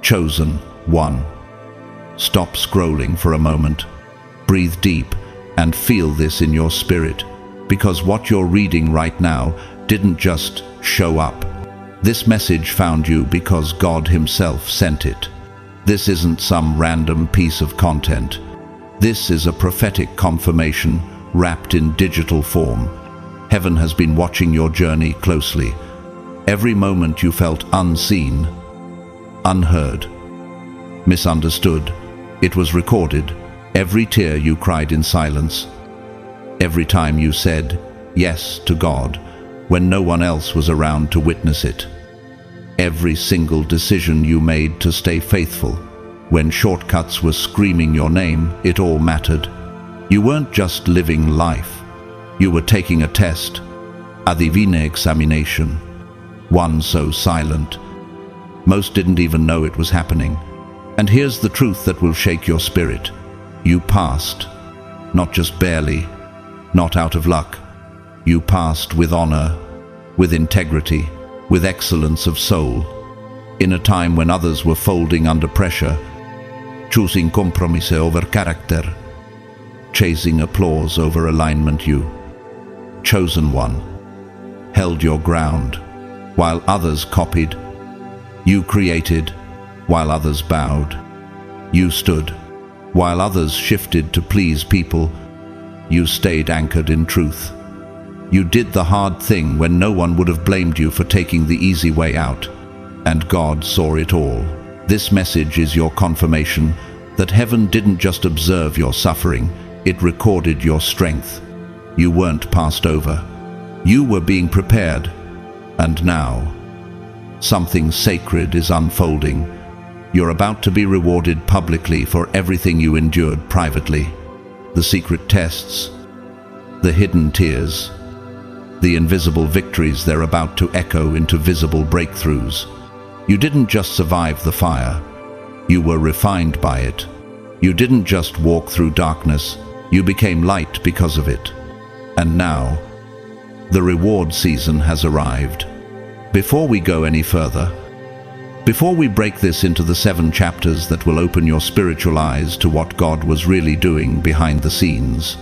Chosen one. Stop scrolling for a moment. Breathe deep and feel this in your spirit, because what you're reading right now didn't just show up. This message found you because God Himself sent it. This isn't some random piece of content. This is a prophetic confirmation wrapped in digital form. Heaven has been watching your journey closely. Every moment you felt unseen, unheard, misunderstood, it was recorded. Every tear you cried in silence. Every time you said yes to God when no one else was around to witness it. Every single decision you made to stay faithful when shortcuts were screaming your name, it all mattered. You weren't just living life. You were taking a test, a divine examination, one so silent. Most didn't even know it was happening. And here's the truth that will shake your spirit. You passed, not just barely, not out of luck. You passed with honor, with integrity, with excellence of soul. In a time when others were folding under pressure, choosing compromise over character, chasing applause over alignment, you, chosen one, held your ground while others copied. You created while others bowed. You stood while others shifted to please people. You stayed anchored in truth. You did the hard thing when no one would have blamed you for taking the easy way out. And God saw it all. This message is your confirmation that heaven didn't just observe your suffering, it recorded your strength. You weren't passed over. You were being prepared. And now, something sacred is unfolding. You're about to be rewarded publicly for everything you endured privately. The secret tests, the hidden tears, the invisible victories they're about to echo into visible breakthroughs. You didn't just survive the fire, you were refined by it. You didn't just walk through darkness, you became light because of it. And now, the reward season has arrived. Before we go any further, before we break this into the 7 chapters that will open your spiritual eyes to what God was really doing behind the scenes,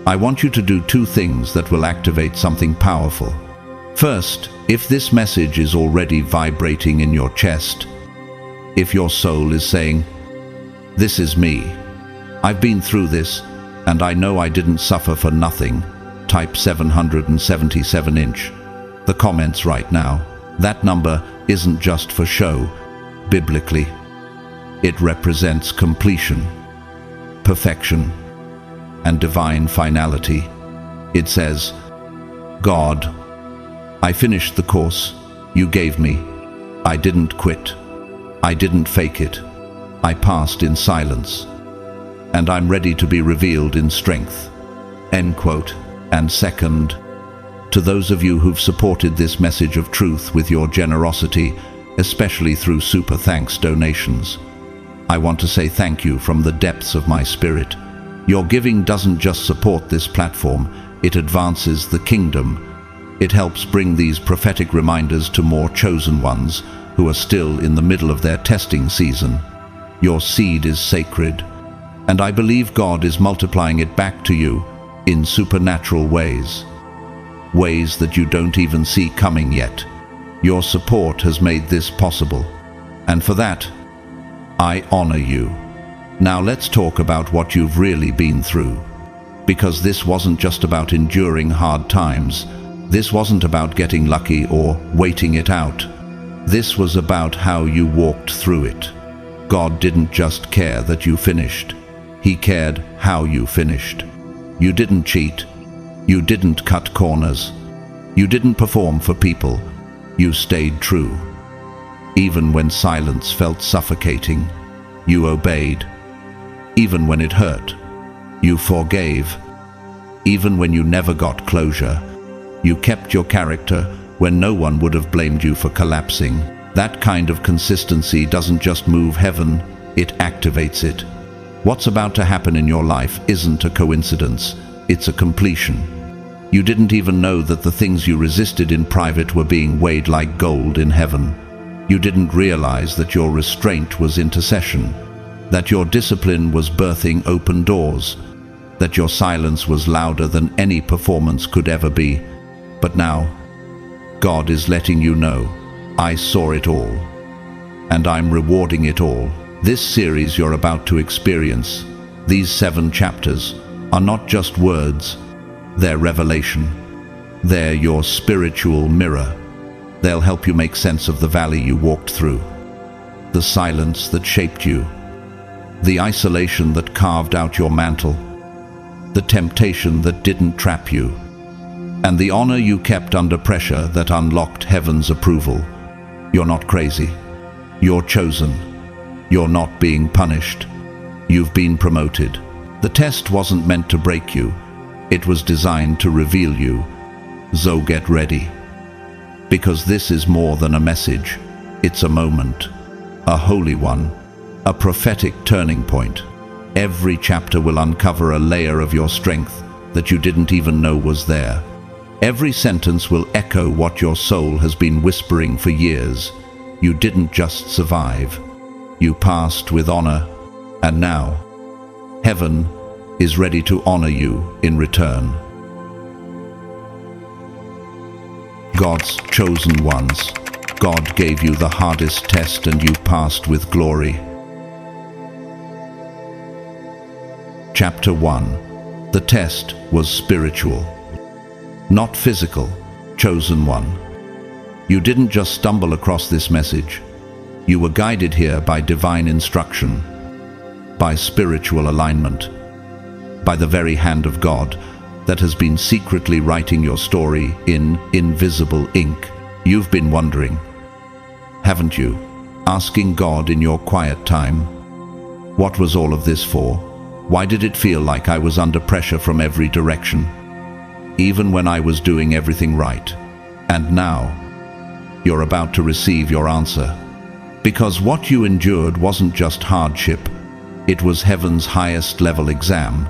I want you to do 2 things that will activate something powerful. First, if this message is already vibrating in your chest, if your soul is saying, "This is me. I've been through this, and I know I didn't suffer for nothing," type 777 the comments right now. That number isn't just for show. Biblically, it represents completion, perfection, and divine finality. It says, "God, I finished the course you gave me. I didn't quit. I didn't fake it. I passed in silence. And I'm ready to be revealed in strength." End quote. And second, to those of you who've supported this message of truth with your generosity, especially through super thanks donations, I want to say thank you from the depths of my spirit. Your giving doesn't just support this platform, it advances the kingdom. It helps bring these prophetic reminders to more chosen ones who are still in the middle of their testing season. Your seed is sacred, and I believe God is multiplying it back to you in supernatural ways. Ways that you don't even see coming yet. Your support has made this possible, and for that, I honor you. Now let's talk about what you've really been through. Because this wasn't just about enduring hard times. This wasn't about getting lucky or waiting it out. This was about how you walked through it. God didn't just care that you finished. He cared how you finished. You didn't cheat. You didn't cut corners. You didn't perform for people. You stayed true. Even when silence felt suffocating, you obeyed. Even when it hurt, you forgave. Even when you never got closure, you kept your character when no one would have blamed you for collapsing. That kind of consistency doesn't just move heaven, it activates it. What's about to happen in your life isn't a coincidence, it's a completion. You didn't even know that the things you resisted in private were being weighed like gold in heaven. You didn't realize that your restraint was intercession, that your discipline was birthing open doors, that your silence was louder than any performance could ever be. But now, God is letting you know, I saw it all, and I'm rewarding it all. This series you're about to experience, these 7 chapters, are not just words, they're revelation. They're your spiritual mirror. They'll help you make sense of the valley you walked through, the silence that shaped you, the isolation that carved out your mantle, the temptation that didn't trap you, and the honor you kept under pressure that unlocked heaven's approval. You're not crazy. You're chosen. You're not being punished. You've been promoted. The test wasn't meant to break you. It was designed to reveal you. So get ready. Because this is more than a message. It's a moment. A holy one. A prophetic turning point. Every chapter will uncover a layer of your strength that you didn't even know was there. Every sentence will echo what your soul has been whispering for years. You didn't just survive. You passed with honor. And now, heaven is ready to honor you in return. God's chosen ones. God gave you the hardest test and you passed with glory. Chapter 1. The test was spiritual, not physical. Chosen one. You didn't just stumble across this message. You were guided here by divine instruction, by spiritual alignment, by the very hand of God that has been secretly writing your story in invisible ink. You've been wondering, haven't you? Asking God in your quiet time, what was all of this for? Why did it feel like I was under pressure from every direction, even when I was doing everything right? And now, you're about to receive your answer. Because what you endured wasn't just hardship, it was heaven's highest level exam.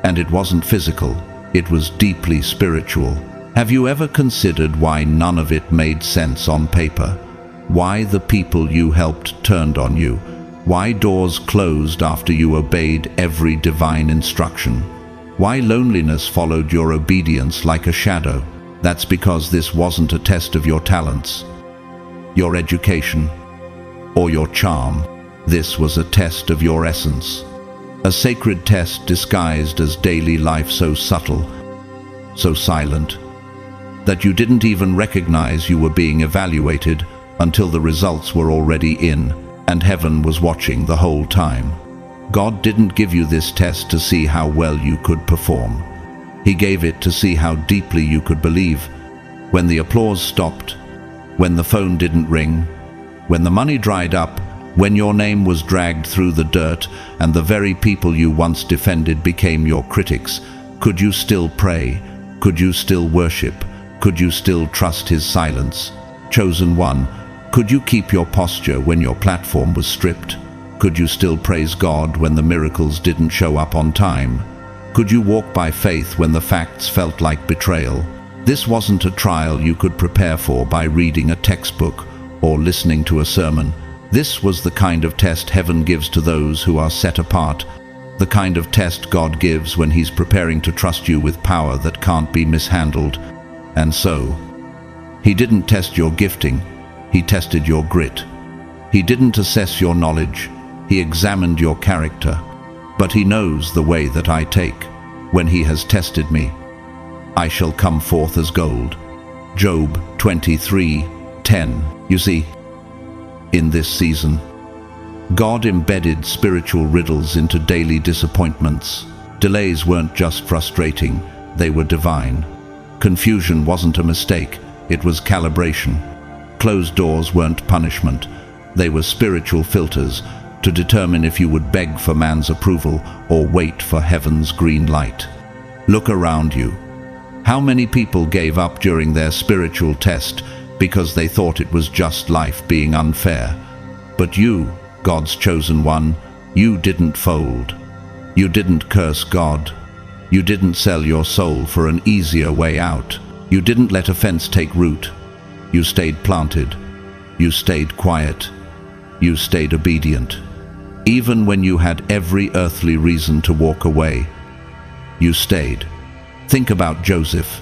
And it wasn't physical, it was deeply spiritual. Have you ever considered why none of it made sense on paper? Why the people you helped turned on you? Why doors closed after you obeyed every divine instruction? Why loneliness followed your obedience like a shadow? That's because this wasn't a test of your talents, your education, or your charm. This was a test of your essence. A sacred test disguised as daily life, so subtle, so silent, that you didn't even recognize you were being evaluated until the results were already in, and heaven was watching the whole time. God didn't give you this test to see how well you could perform. He gave it to see how deeply you could believe. When the applause stopped, when the phone didn't ring, when the money dried up, when your name was dragged through the dirt and the very people you once defended became your critics, could you still pray? Could you still worship? Could you still trust His silence? Chosen one, could you keep your posture when your platform was stripped? Could you still praise God when the miracles didn't show up on time? Could you walk by faith when the facts felt like betrayal? This wasn't a trial you could prepare for by reading a textbook or listening to a sermon. This was the kind of test heaven gives to those who are set apart, the kind of test God gives when He's preparing to trust you with power that can't be mishandled. And so, He didn't test your gifting, He tested your grit. He didn't assess your knowledge, He examined your character. But He knows the way that I take. When He has tested me, I shall come forth as gold. Job 23:10. You see, in this season, God embedded spiritual riddles into daily disappointments. Delays weren't just frustrating, they were divine. Confusion wasn't a mistake, it was calibration. Closed doors weren't punishment, they were spiritual filters to determine if you would beg for man's approval or wait for heaven's green light. Look around you. How many people gave up during their spiritual test because they thought it was just life being unfair? But you, God's chosen one, you didn't fold. You didn't curse God. You didn't sell your soul for an easier way out. You didn't let offense take root. You stayed planted. You stayed quiet. You stayed obedient. Even when you had every earthly reason to walk away, you stayed. Think about Joseph,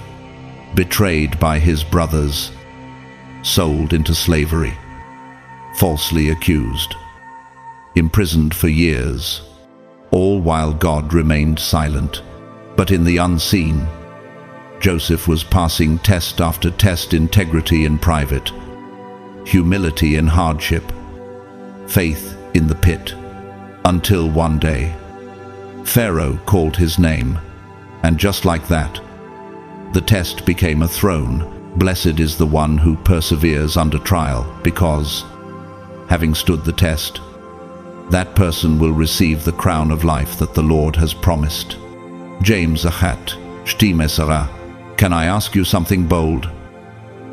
betrayed by his brothers, sold into slavery, falsely accused, imprisoned for years, all while God remained silent. But in the unseen, Joseph was passing test after test: integrity in private, humility in hardship, faith in the pit, until one day, Pharaoh called his name, and just like that, the test became a throne. Blessed is the one who perseveres under trial, because, having stood the test, that person will receive the crown of life that the Lord has promised. James 1:12. Can I ask you something bold?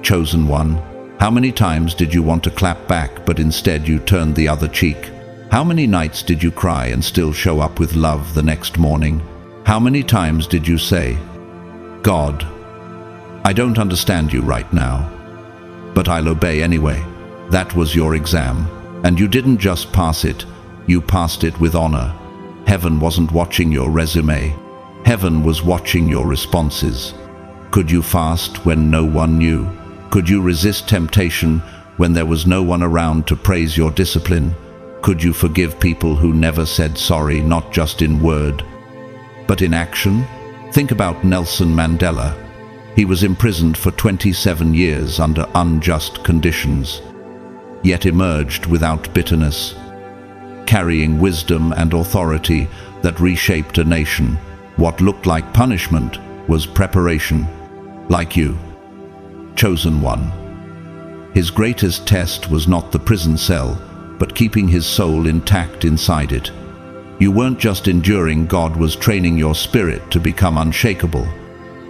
Chosen one, how many times did you want to clap back, but instead you turned the other cheek? How many nights did you cry and still show up with love the next morning? How many times did you say, God, I don't understand you right now, but I'll obey anyway? That was your exam, and you didn't just pass it, you passed it with honor. Heaven wasn't watching your resume. Heaven was watching your responses. Could you fast when no one knew? Could you resist temptation when there was no one around to praise your discipline? Could you forgive people who never said sorry, not just in word, but in action? Think about Nelson Mandela. He was imprisoned for 27 years under unjust conditions, yet emerged without bitterness, carrying wisdom and authority that reshaped a nation. What looked like punishment was preparation. Like you, chosen one. His greatest test was not the prison cell, but keeping his soul intact inside it. You weren't just enduring, God was training your spirit to become unshakable.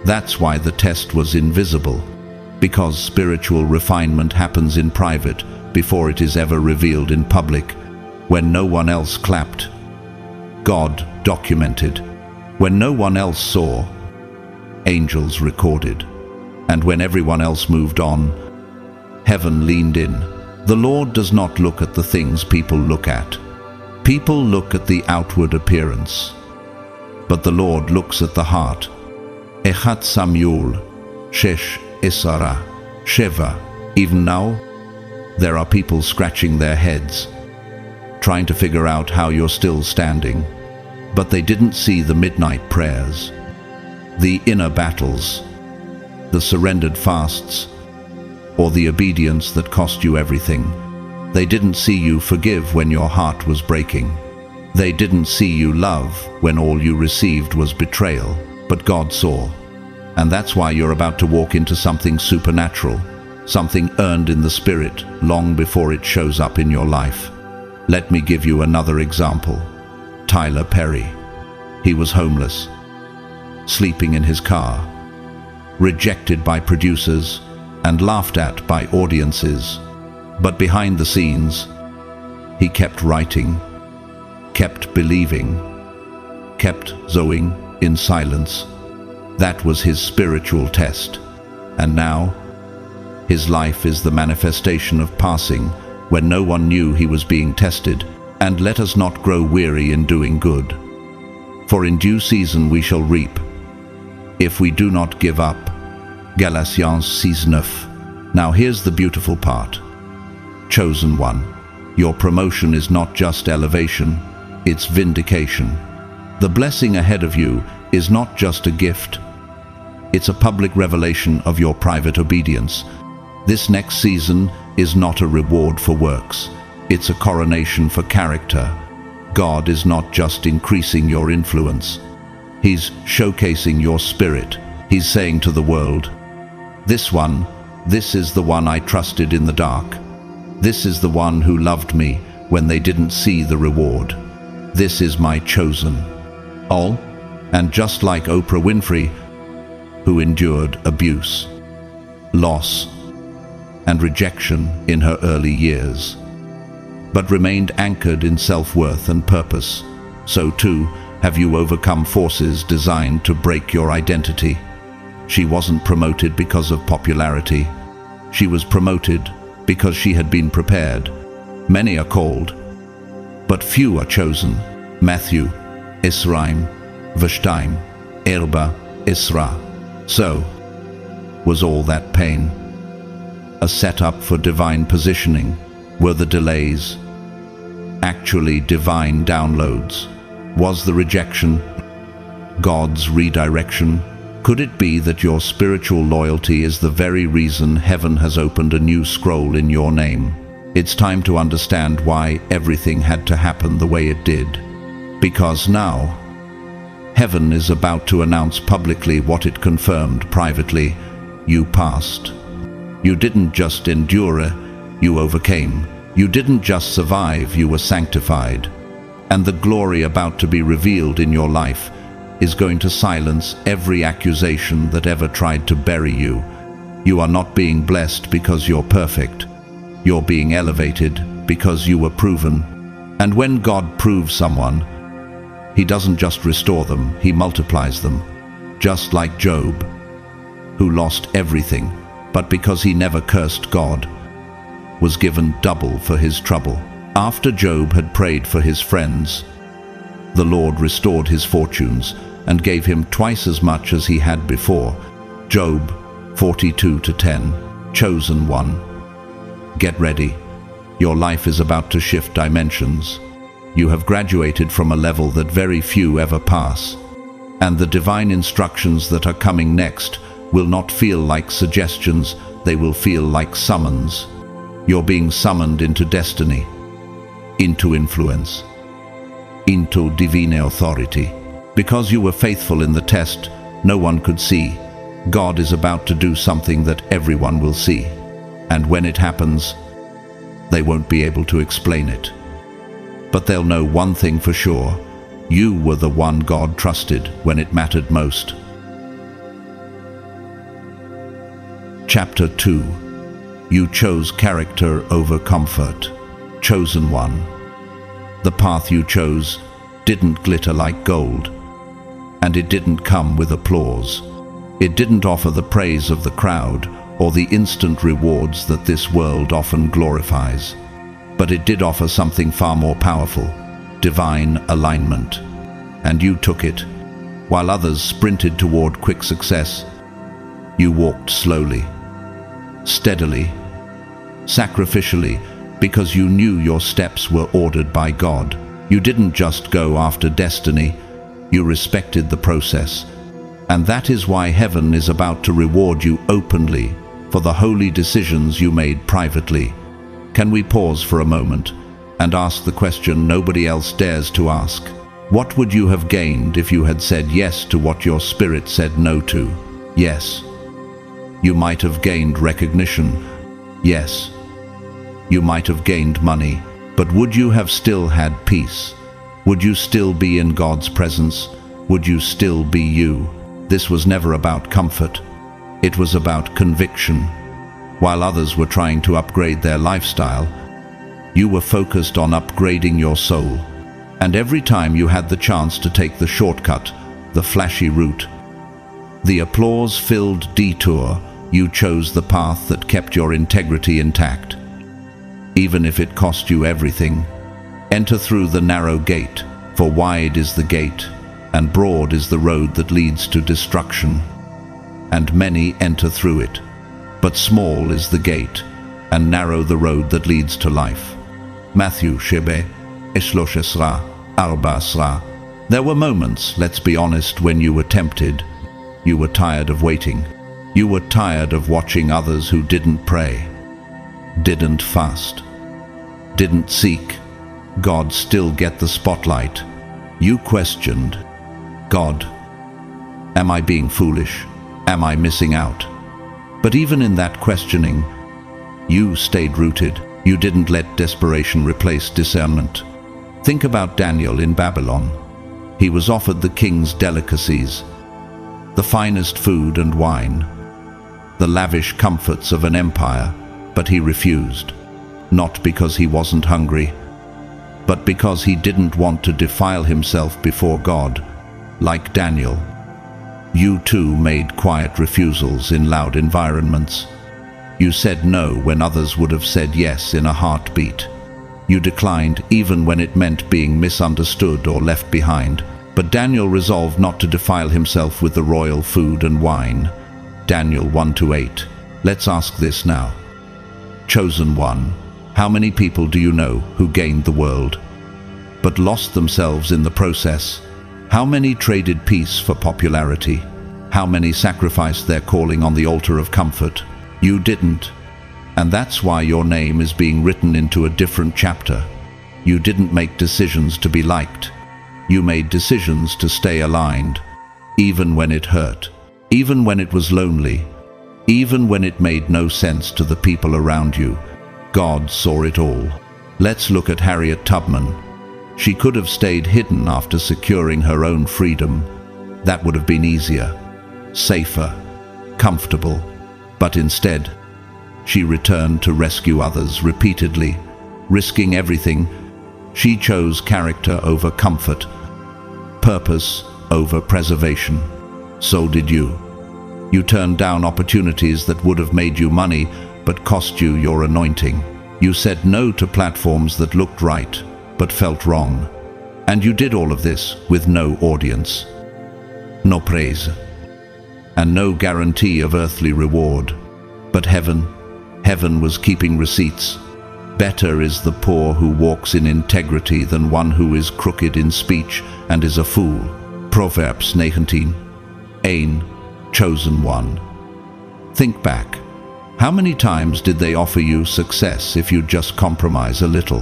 That's why the test was invisible, because spiritual refinement happens in private before it is ever revealed in public. When no one else clapped, God documented. When no one else saw, angels recorded. And when everyone else moved on, heaven leaned in. The Lord does not look at the things people look at. People look at the outward appearance, but the Lord looks at the heart. 1 Samuel 6:7. Even now, there are people scratching their heads, trying to figure out how you're still standing, but they didn't see the midnight prayers, the inner battles, the surrendered fasts, or the obedience that cost you everything. They didn't see you forgive when your heart was breaking. They didn't see you love when all you received was betrayal, but God saw. And that's why you're about to walk into something supernatural, something earned in the Spirit long before it shows up in your life. Let me give you another example. Tyler Perry. He was homeless, sleeping in his car, rejected by producers and laughed at by audiences. But behind the scenes, he kept writing, kept believing, kept sowing in silence. That was his spiritual test. And now, his life is the manifestation of passing when no one knew he was being tested. And let us not grow weary in doing good, for in due season we shall reap, if we do not give up. Galatians 6:9. Now here's the beautiful part. Chosen one, your promotion is not just elevation, it's vindication. The blessing ahead of you is not just a gift, it's a public revelation of your private obedience. This next season is not a reward for works, it's a coronation for character. God is not just increasing your influence, He's showcasing your spirit. He's saying to the world, this is the one I trusted in the dark. This is the one who loved me when they didn't see the reward. This is my chosen. All, and just like Oprah Winfrey, who endured abuse, loss, and rejection in her early years, but remained anchored in self-worth and purpose, so too have you overcome forces designed to break your identity. She wasn't promoted because of popularity. She was promoted because she had been prepared. Many are called, but few are chosen. Matthew, Israim, Vashtaim, Erba, Isra. So was all that pain a setup for divine positioning? Were the delays actually divine downloads? Was the rejection God's redirection? Could it be that your spiritual loyalty is the very reason heaven has opened a new scroll in your name? It's time to understand why everything had to happen the way it did. Because now, heaven is about to announce publicly what it confirmed privately. You passed. You didn't just endure, you overcame. You didn't just survive, you were sanctified. And the glory about to be revealed in your life is going to silence every accusation that ever tried to bury you. You are not being blessed because you're perfect. You're being elevated because you were proven. And when God proves someone, He doesn't just restore them, He multiplies them. Just like Job, who lost everything, but because he never cursed God, was given double for his trouble. After Job had prayed for his friends, the Lord restored his fortunes and gave him twice as much as he had before. Job 42:10. Chosen one. Get ready. Your life is about to shift dimensions. You have graduated from a level that very few ever pass. And the divine instructions that are coming next will not feel like suggestions, they will feel like summons. You're being summoned into destiny, into influence, into divine authority. Because you were faithful in the test no one could see, God is about to do something that everyone will see. And when it happens, they won't be able to explain it. But they'll know one thing for sure: you were the one God trusted when it mattered most. Chapter 2. You chose character over comfort. Chosen one. The path you chose didn't glitter like gold, and it didn't come with applause. It didn't offer the praise of the crowd or the instant rewards that this world often glorifies. But it did offer something far more powerful: divine alignment. And you took it. While others sprinted toward quick success, you walked slowly, steadily, sacrificially, because you knew your steps were ordered by God. You didn't just go after destiny, you respected the process. And that is why heaven is about to reward you openly for the holy decisions you made privately. Can we pause for a moment and ask the question nobody else dares to ask? What would you have gained if you had said yes to what your spirit said no to? Yes. You might have gained recognition. Yes. You might have gained money. But would you have still had peace? Would you still be in God's presence? Would you still be you? This was never about comfort. It was about conviction. While others were trying to upgrade their lifestyle, you were focused on upgrading your soul. And every time you had the chance to take the shortcut, the flashy route, the applause-filled detour, you chose the path that kept your integrity intact. Even if it cost you everything. Enter through the narrow gate, for wide is the gate, and broad is the road that leads to destruction. And many enter through it. But small is the gate, and narrow the road that leads to life. Matthew 13:14. There were moments, let's be honest, when you were tempted. You were tired of waiting. You were tired of watching others who didn't pray, didn't fast, didn't seek God still get the spotlight. You questioned, God, am I being foolish? Am I missing out? But even in that questioning, you stayed rooted. You didn't let desperation replace discernment. Think about Daniel in Babylon. He was offered the king's delicacies, the finest food and wine, the lavish comforts of an empire, but he refused. Not because he wasn't hungry, but because he didn't want to defile himself before God. Like Daniel, you too made quiet refusals in loud environments. You said no when others would have said yes in a heartbeat. You declined even when it meant being misunderstood or left behind. But Daniel resolved not to defile himself with the royal food and wine. Daniel 1-8. Let's ask this now. Chosen one, how many people do you know who gained the world, but lost themselves in the process? How many traded peace for popularity? How many sacrificed their calling on the altar of comfort? You didn't. And that's why your name is being written into a different chapter. You didn't make decisions to be liked. You made decisions to stay aligned, even when it hurt, even when it was lonely, even when it made no sense to the people around you. God saw it all. Let's look at Harriet Tubman. She could have stayed hidden after securing her own freedom. That would have been easier, safer, comfortable. But instead, she returned to rescue others repeatedly, risking everything. She chose character over comfort, purpose over preservation. So did you. You turned down opportunities that would have made you money, but cost you your anointing. You said no to platforms that looked right, but felt wrong. And you did all of this with no audience, no praise, and no guarantee of earthly reward. But heaven was keeping receipts. Better is the poor who walks in integrity than one who is crooked in speech and is a fool. Proverbs 19. Ein, chosen one. Think back. How many times did they offer you success if you just compromise a little?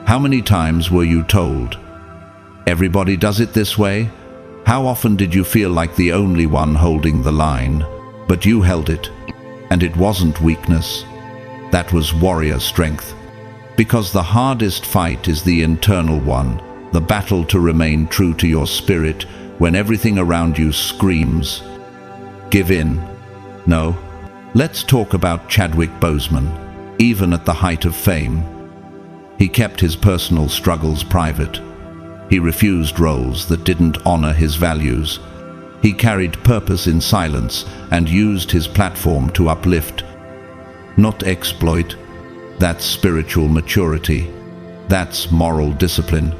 How many times were you told, everybody does it this way? How often did you feel like the only one holding the line? But you held it, and it wasn't weakness. That was warrior strength. Because the hardest fight is the internal one, the battle to remain true to your spirit when everything around you screams, give in. No. Let's talk about Chadwick Boseman. Even at the height of fame, he kept his personal struggles private. He refused roles that didn't honor his values. He carried purpose in silence and used his platform to uplift, not exploit. That's spiritual maturity. That's moral discipline.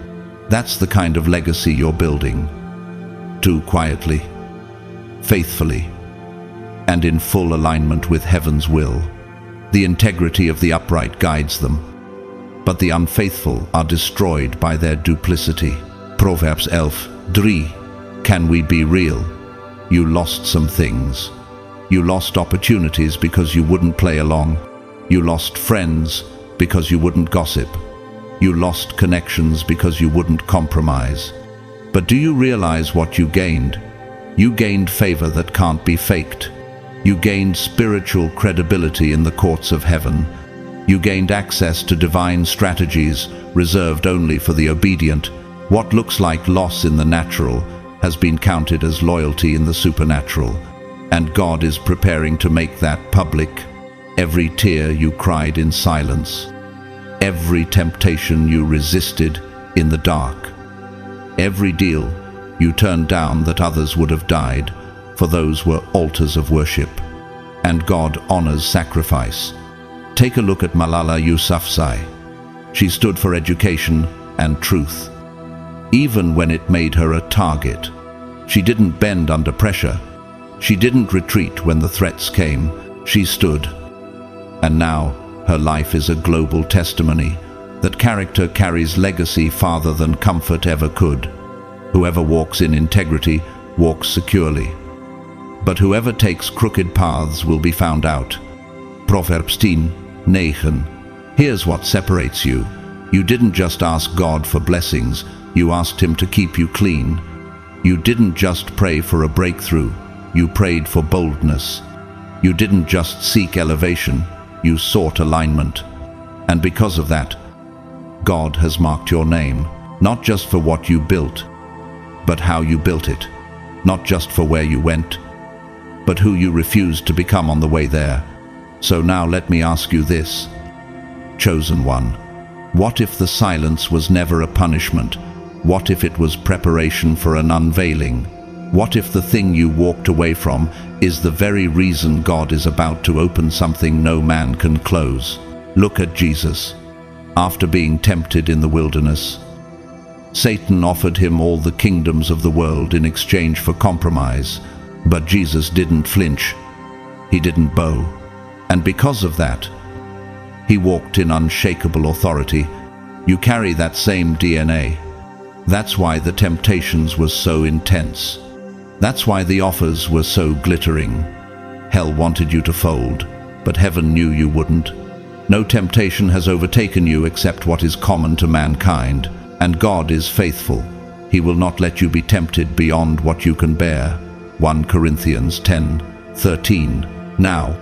That's the kind of legacy you're building. Do quietly, faithfully, and in full alignment with heaven's will. The integrity of the upright guides them, but the unfaithful are destroyed by their duplicity. Proverbs 11:3. Can we be real? You lost some things. You lost opportunities because you wouldn't play along. You lost friends because you wouldn't gossip. You lost connections because you wouldn't compromise. But do you realize what you gained? You gained favor that can't be faked. You gained spiritual credibility in the courts of heaven. You gained access to divine strategies reserved only for the obedient. What looks like loss in the natural has been counted as loyalty in the supernatural. And God is preparing to make that public. Every tear you cried in silence, every temptation you resisted in the dark, every deal you turned down that others would have died, for those were altars of worship. And God honors sacrifice. Take a look at Malala Yousafzai. She stood for education and truth. Even when it made her a target, she didn't bend under pressure. She didn't retreat when the threats came. She stood. And now her life is a global testimony that character carries legacy farther than comfort ever could. Whoever walks in integrity walks securely. But whoever takes crooked paths will be found out. Proverbs 10:9. Here's what separates you. You didn't just ask God for blessings, you asked Him to keep you clean. You didn't just pray for a breakthrough, you prayed for boldness. You didn't just seek elevation, you sought alignment. And because of that, God has marked your name, not just for what you built, but how you built it. Not just for where you went, but who you refused to become on the way there. So now let me ask you this, chosen one. What if the silence was never a punishment? What if it was preparation for an unveiling? What if the thing you walked away from is the very reason God is about to open something no man can close? Look at Jesus. After being tempted in the wilderness, Satan offered him all the kingdoms of the world in exchange for compromise, but Jesus didn't flinch. He didn't bow. And because of that, he walked in unshakable authority. You carry that same DNA. That's why the temptations were so intense. That's why the offers were so glittering. Hell wanted you to fold, but heaven knew you wouldn't. No temptation has overtaken you except what is common to mankind, and God is faithful. He will not let you be tempted beyond what you can bear. 1 Corinthians 10:13. Now,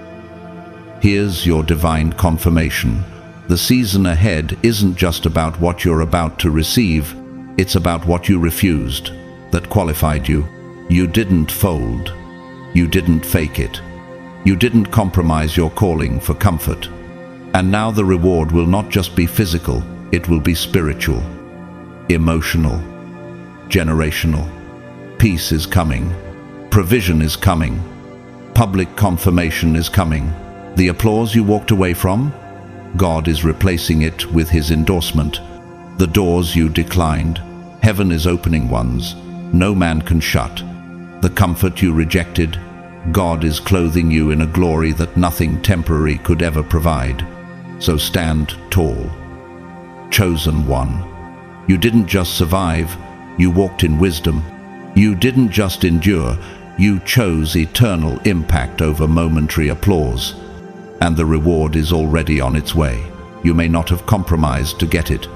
here's your divine confirmation. The season ahead isn't just about what you're about to receive, it's about what you refused that qualified you. You didn't fold. You didn't fake it. You didn't compromise your calling for comfort. And now the reward will not just be physical, it will be spiritual, emotional, generational. Peace is coming. Provision is coming. Public confirmation is coming. The applause you walked away from, God is replacing it with His endorsement. The doors you declined, heaven is opening ones no man can shut. The comfort you rejected, God is clothing you in a glory that nothing temporary could ever provide. So stand tall. Chosen one. You didn't just survive, you walked in wisdom. You didn't just endure, you chose eternal impact over momentary applause. And the reward is already on its way. You may not have compromised to get it,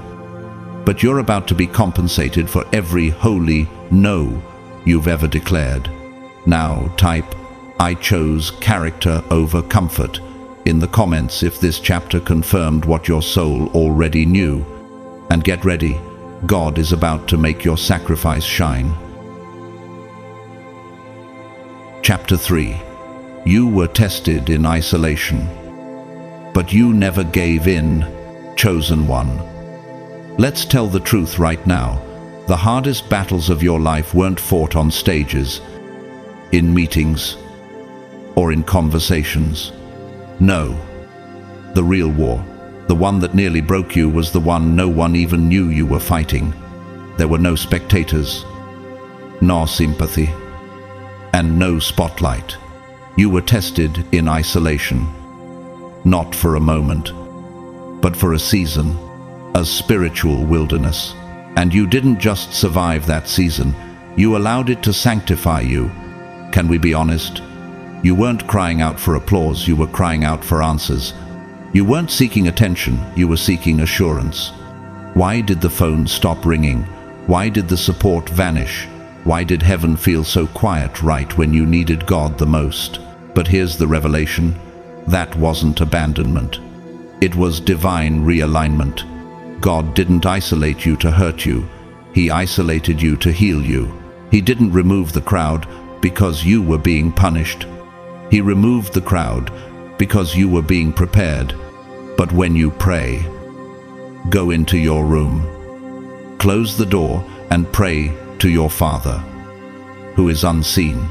but you're about to be compensated for every holy no you've ever declared. Now type, "I chose character over comfort," in the comments if this chapter confirmed what your soul already knew. And get ready, God is about to make your sacrifice shine. Chapter 3. You were tested in isolation, but you never gave in, chosen one. Let's tell the truth right now. The hardest battles of your life weren't fought on stages, in meetings, or in conversations. No. The real war, the one that nearly broke you, was the one no one even knew you were fighting. There were no spectators, no sympathy, and no spotlight. You were tested in isolation, not for a moment, but for a season, a spiritual wilderness. And you didn't just survive that season, you allowed it to sanctify you. Can we be honest? You weren't crying out for applause, you were crying out for answers. You weren't seeking attention, you were seeking assurance. Why did the phone stop ringing? Why did the support vanish? Why did heaven feel so quiet right when you needed God the most? But here's the revelation. That wasn't abandonment. It was divine realignment. God didn't isolate you to hurt you. He isolated you to heal you. He didn't remove the crowd because you were being punished. He removed the crowd because you were being prepared. But when you pray, go into your room, close the door and pray to your Father, who is unseen.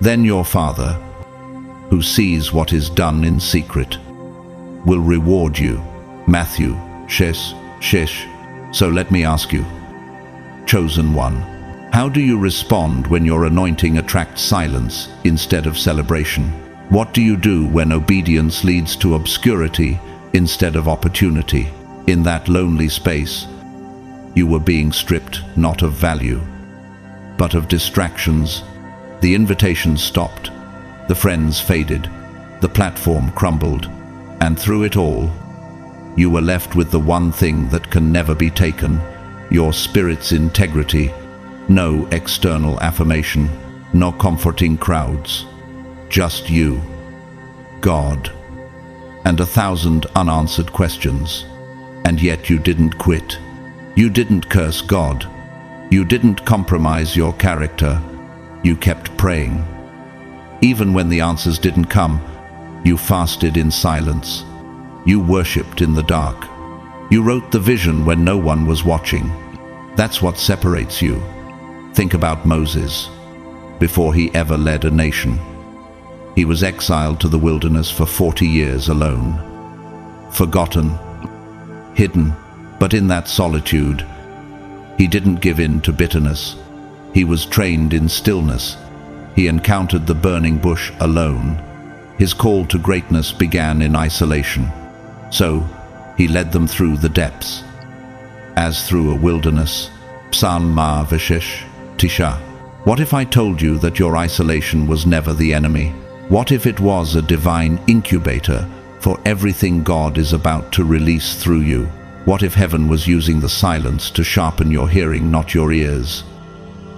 Then your Father, who sees what is done in secret, will reward you. Matthew 6:6. So let me ask you, chosen one, how do you respond when your anointing attracts silence instead of celebration? What do you do when obedience leads to obscurity instead of opportunity? In that lonely space, you were being stripped not of value, but of distractions. The invitations stopped, the friends faded, the platform crumbled, and through it all, you were left with the one thing that can never be taken, your spirit's integrity. No external affirmation, no comforting crowds, just you, God, and 1,000 unanswered questions. And yet you didn't quit. You didn't curse God. You didn't compromise your character. You kept praying. Even when the answers didn't come, you fasted in silence. You worshipped in the dark. You wrote the vision when no one was watching. That's what separates you. Think about Moses. before he ever led a nation. He was exiled to the wilderness for 40 years alone. Forgotten, hidden, but in that solitude, he didn't give in to bitterness. He was trained in stillness. He encountered the burning bush alone. His call to greatness began in isolation. So, he led them through the depths, as through a wilderness. Psalm Ma Vishesh Tisha. What if I told you that your isolation was never the enemy? What if it was a divine incubator for everything God is about to release through you? What if heaven was using the silence to sharpen your hearing, not your ears,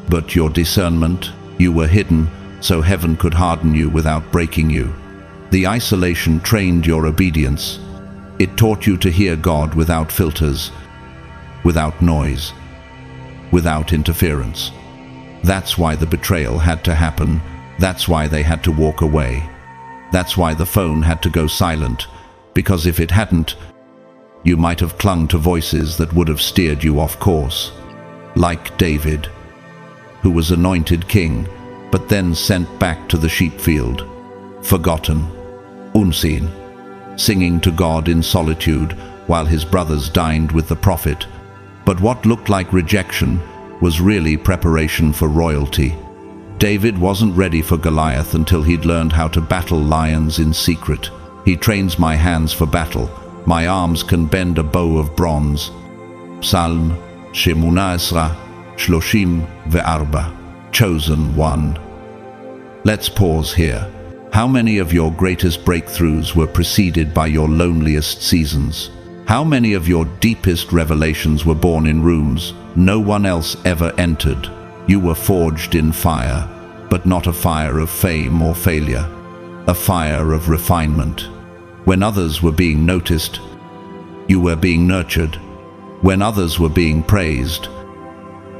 but your discernment? You were hidden, so heaven could harden you without breaking you. The isolation trained your obedience. It taught you to hear God without filters, without noise, without interference. That's why the betrayal had to happen. That's why they had to walk away. That's why the phone had to go silent, because if it hadn't, you might have clung to voices that would have steered you off course. Like David, who was anointed king, but then sent back to the sheepfield, forgotten, unseen, singing to God in solitude while his brothers dined with the prophet. But what looked like rejection was really preparation for royalty. David wasn't ready for Goliath until he'd learned how to battle lions in secret. He trains my hands for battle. My arms can bend a bow of bronze. Psalm Shemuna Esra Shloshim Ve'arba. Chosen one. Let's pause here. How many of your greatest breakthroughs were preceded by your loneliest seasons? How many of your deepest revelations were born in rooms no one else ever entered? You were forged in fire, but not a fire of fame or failure, a fire of refinement. When others were being noticed, you were being nurtured. When others were being praised,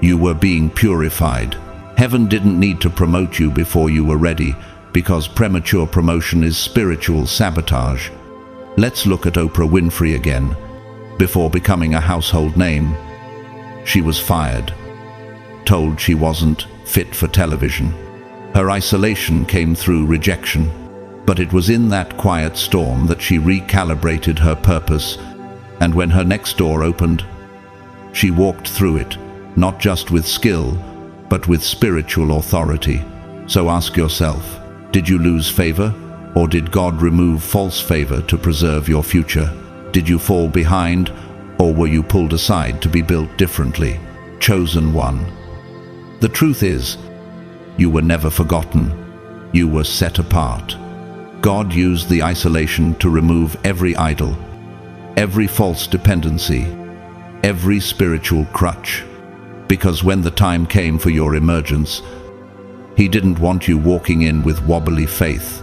you were being purified. Heaven didn't need to promote you before you were ready, because premature promotion is spiritual sabotage. Let's look at Oprah Winfrey again. Before becoming a household name, she was fired, told she wasn't fit for television. Her isolation came through rejection, but it was in that quiet storm that she recalibrated her purpose, and when her next door opened, she walked through it, not just with skill, but with spiritual authority. So ask yourself, did you lose favor, or did God remove false favor to preserve your future? Did you fall behind, or were you pulled aside to be built differently? Chosen one. The truth is, you were never forgotten. You were set apart. God used the isolation to remove every idol, every false dependency, every spiritual crutch. Because when the time came for your emergence, He didn't want you walking in with wobbly faith.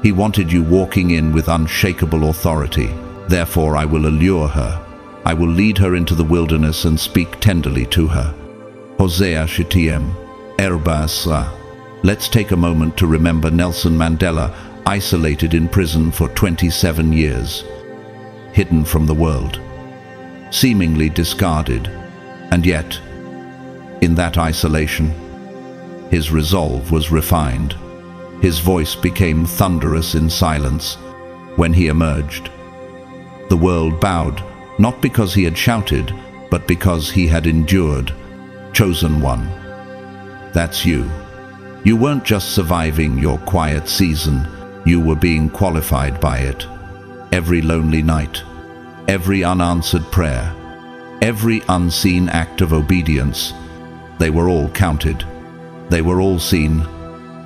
He wanted you walking in with unshakable authority. Therefore I will allure her. I will lead her into the wilderness and speak tenderly to her. Hosea Shitiem, Erba Asra. Let's take a moment to remember Nelson Mandela, isolated in prison for 27 years, hidden from the world, seemingly discarded, and yet, in that isolation, his resolve was refined. His voice became thunderous in silence when he emerged. The world bowed, not because he had shouted, but because he had endured. Chosen one. That's you. You weren't just surviving your quiet season, you were being qualified by it. Every lonely night, every unanswered prayer, every unseen act of obedience, they were all counted. They were all seen.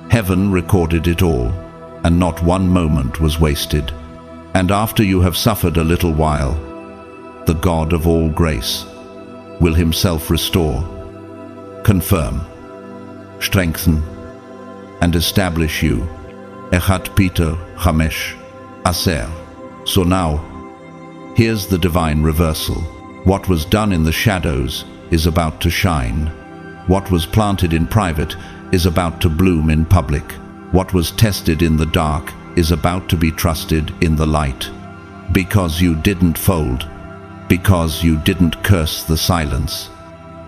Heaven recorded it all, and not one moment was wasted. And after you have suffered a little while, the God of all grace will Himself restore, confirm, strengthen, and establish you. Echat Peter Chamesh Aser. So now, here's the divine reversal. What was done in the shadows is about to shine. What was planted in private is about to bloom in public. What was tested in the dark is about to be trusted in the light. Because you didn't fold, because you didn't curse the silence,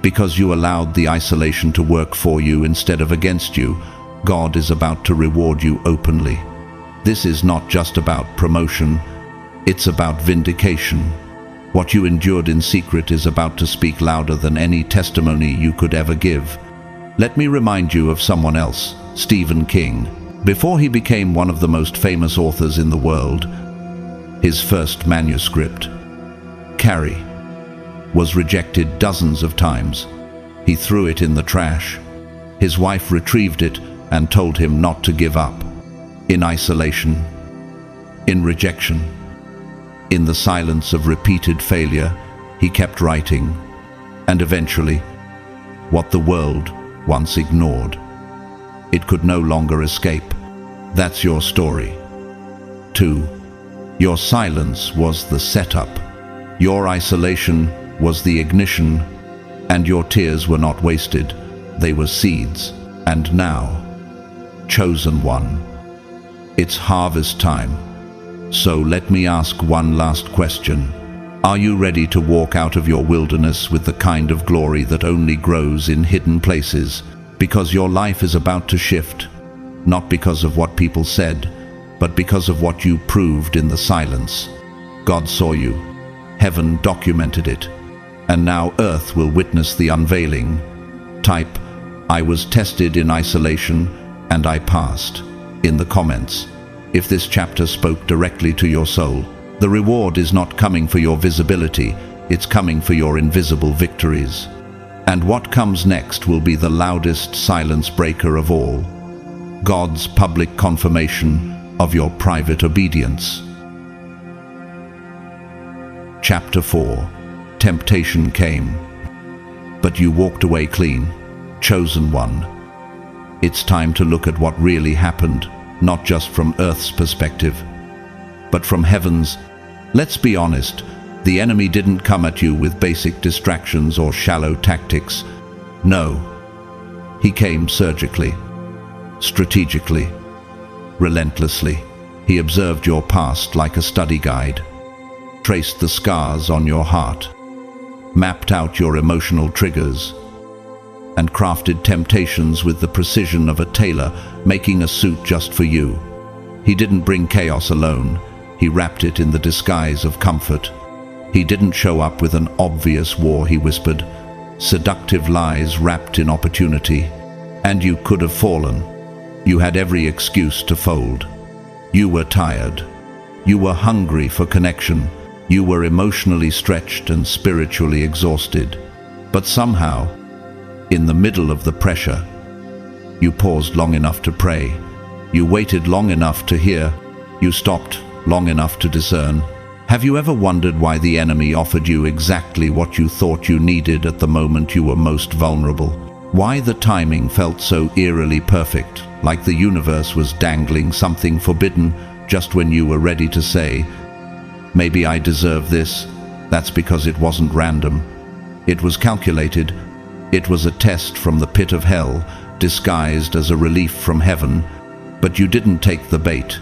because you allowed the isolation to work for you instead of against you, God is about to reward you openly. This is not just about promotion, it's about vindication. What you endured in secret is about to speak louder than any testimony you could ever give. Let me remind you of someone else, Stephen King. Before he became one of the most famous authors in the world, his first manuscript, Carrie, was rejected dozens of times. He threw it in the trash. His wife retrieved it and told him not to give up. In isolation, in rejection, in the silence of repeated failure, he kept writing, and eventually, what the world once ignored, it could no longer escape. That's your story. 2. Your silence was the setup. Your isolation was the ignition, and your tears were not wasted. They were seeds. And now, chosen one, it's harvest time. So let me ask one last question. Are you ready to walk out of your wilderness with the kind of glory that only grows in hidden places? Because your life is about to shift, not because of what people said, but because of what you proved in the silence. God saw you. Heaven documented it. And now earth will witness the unveiling. Type, "I was tested in isolation and I passed," in the comments. If this chapter spoke directly to your soul, the reward is not coming for your visibility, it's coming for your invisible victories. And what comes next will be the loudest silence breaker of all. God's public confirmation of your private obedience. Chapter 4. Temptation came, but you walked away clean, chosen one. It's time to look at what really happened, not just from earth's perspective, but from heaven's. Let's be honest, the enemy didn't come at you with basic distractions or shallow tactics. No, he came surgically, strategically, relentlessly. He observed your past like a study guide, traced the scars on your heart, mapped out your emotional triggers, and crafted temptations with the precision of a tailor making a suit just for you. He didn't bring chaos alone, he wrapped it in the disguise of comfort. He didn't show up with an obvious war, he whispered, seductive lies wrapped in opportunity. And you could have fallen. You had every excuse to fold. You were tired. You were hungry for connection. You were emotionally stretched and spiritually exhausted. But somehow, in the middle of the pressure, you paused long enough to pray. You waited long enough to hear. You stopped long enough to discern. Have you ever wondered why the enemy offered you exactly what you thought you needed at the moment you were most vulnerable? Why the timing felt so eerily perfect, like the universe was dangling something forbidden just when you were ready to say, "Maybe I deserve this"? That's because it wasn't random. It was calculated. It was a test from the pit of hell, disguised as a relief from heaven. But you didn't take the bait.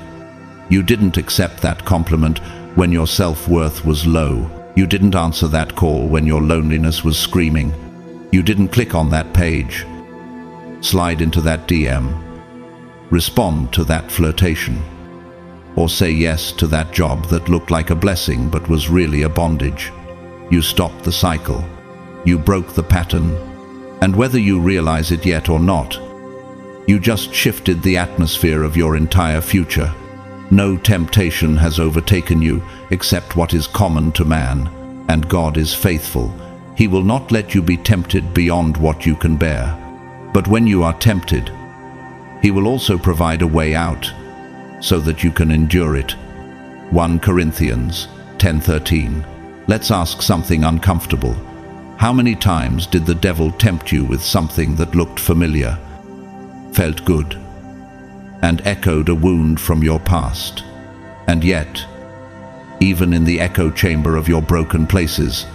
You didn't accept that compliment when your self-worth was low. You didn't answer that call when your loneliness was screaming. You didn't click on that page, slide into that DM, respond to that flirtation, or say yes to that job that looked like a blessing but was really a bondage. You stopped the cycle. You broke the pattern. And whether you realize it yet or not, you just shifted the atmosphere of your entire future. No temptation has overtaken you except what is common to man, and God is faithful. He will not let you be tempted beyond what you can bear. But when you are tempted, He will also provide a way out so that you can endure it. 1 Corinthians 10:13. Let's ask something uncomfortable. How many times did the devil tempt you with something that looked familiar, felt good, and echoed a wound from your past? And yet, even in the echo chamber of your broken places,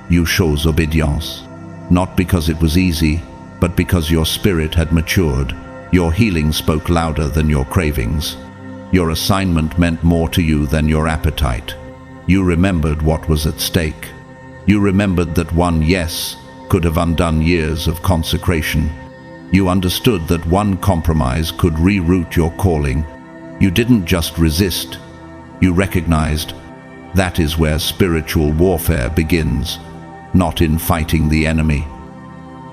you chose obedience. Not because it was easy, but because your spirit had matured. Your healing spoke louder than your cravings. Your assignment meant more to you than your appetite. You remembered what was at stake. You remembered that one yes could have undone years of consecration. You understood that one compromise could reroute your calling. You didn't just resist. You recognized that is where spiritual warfare begins, not in fighting the enemy,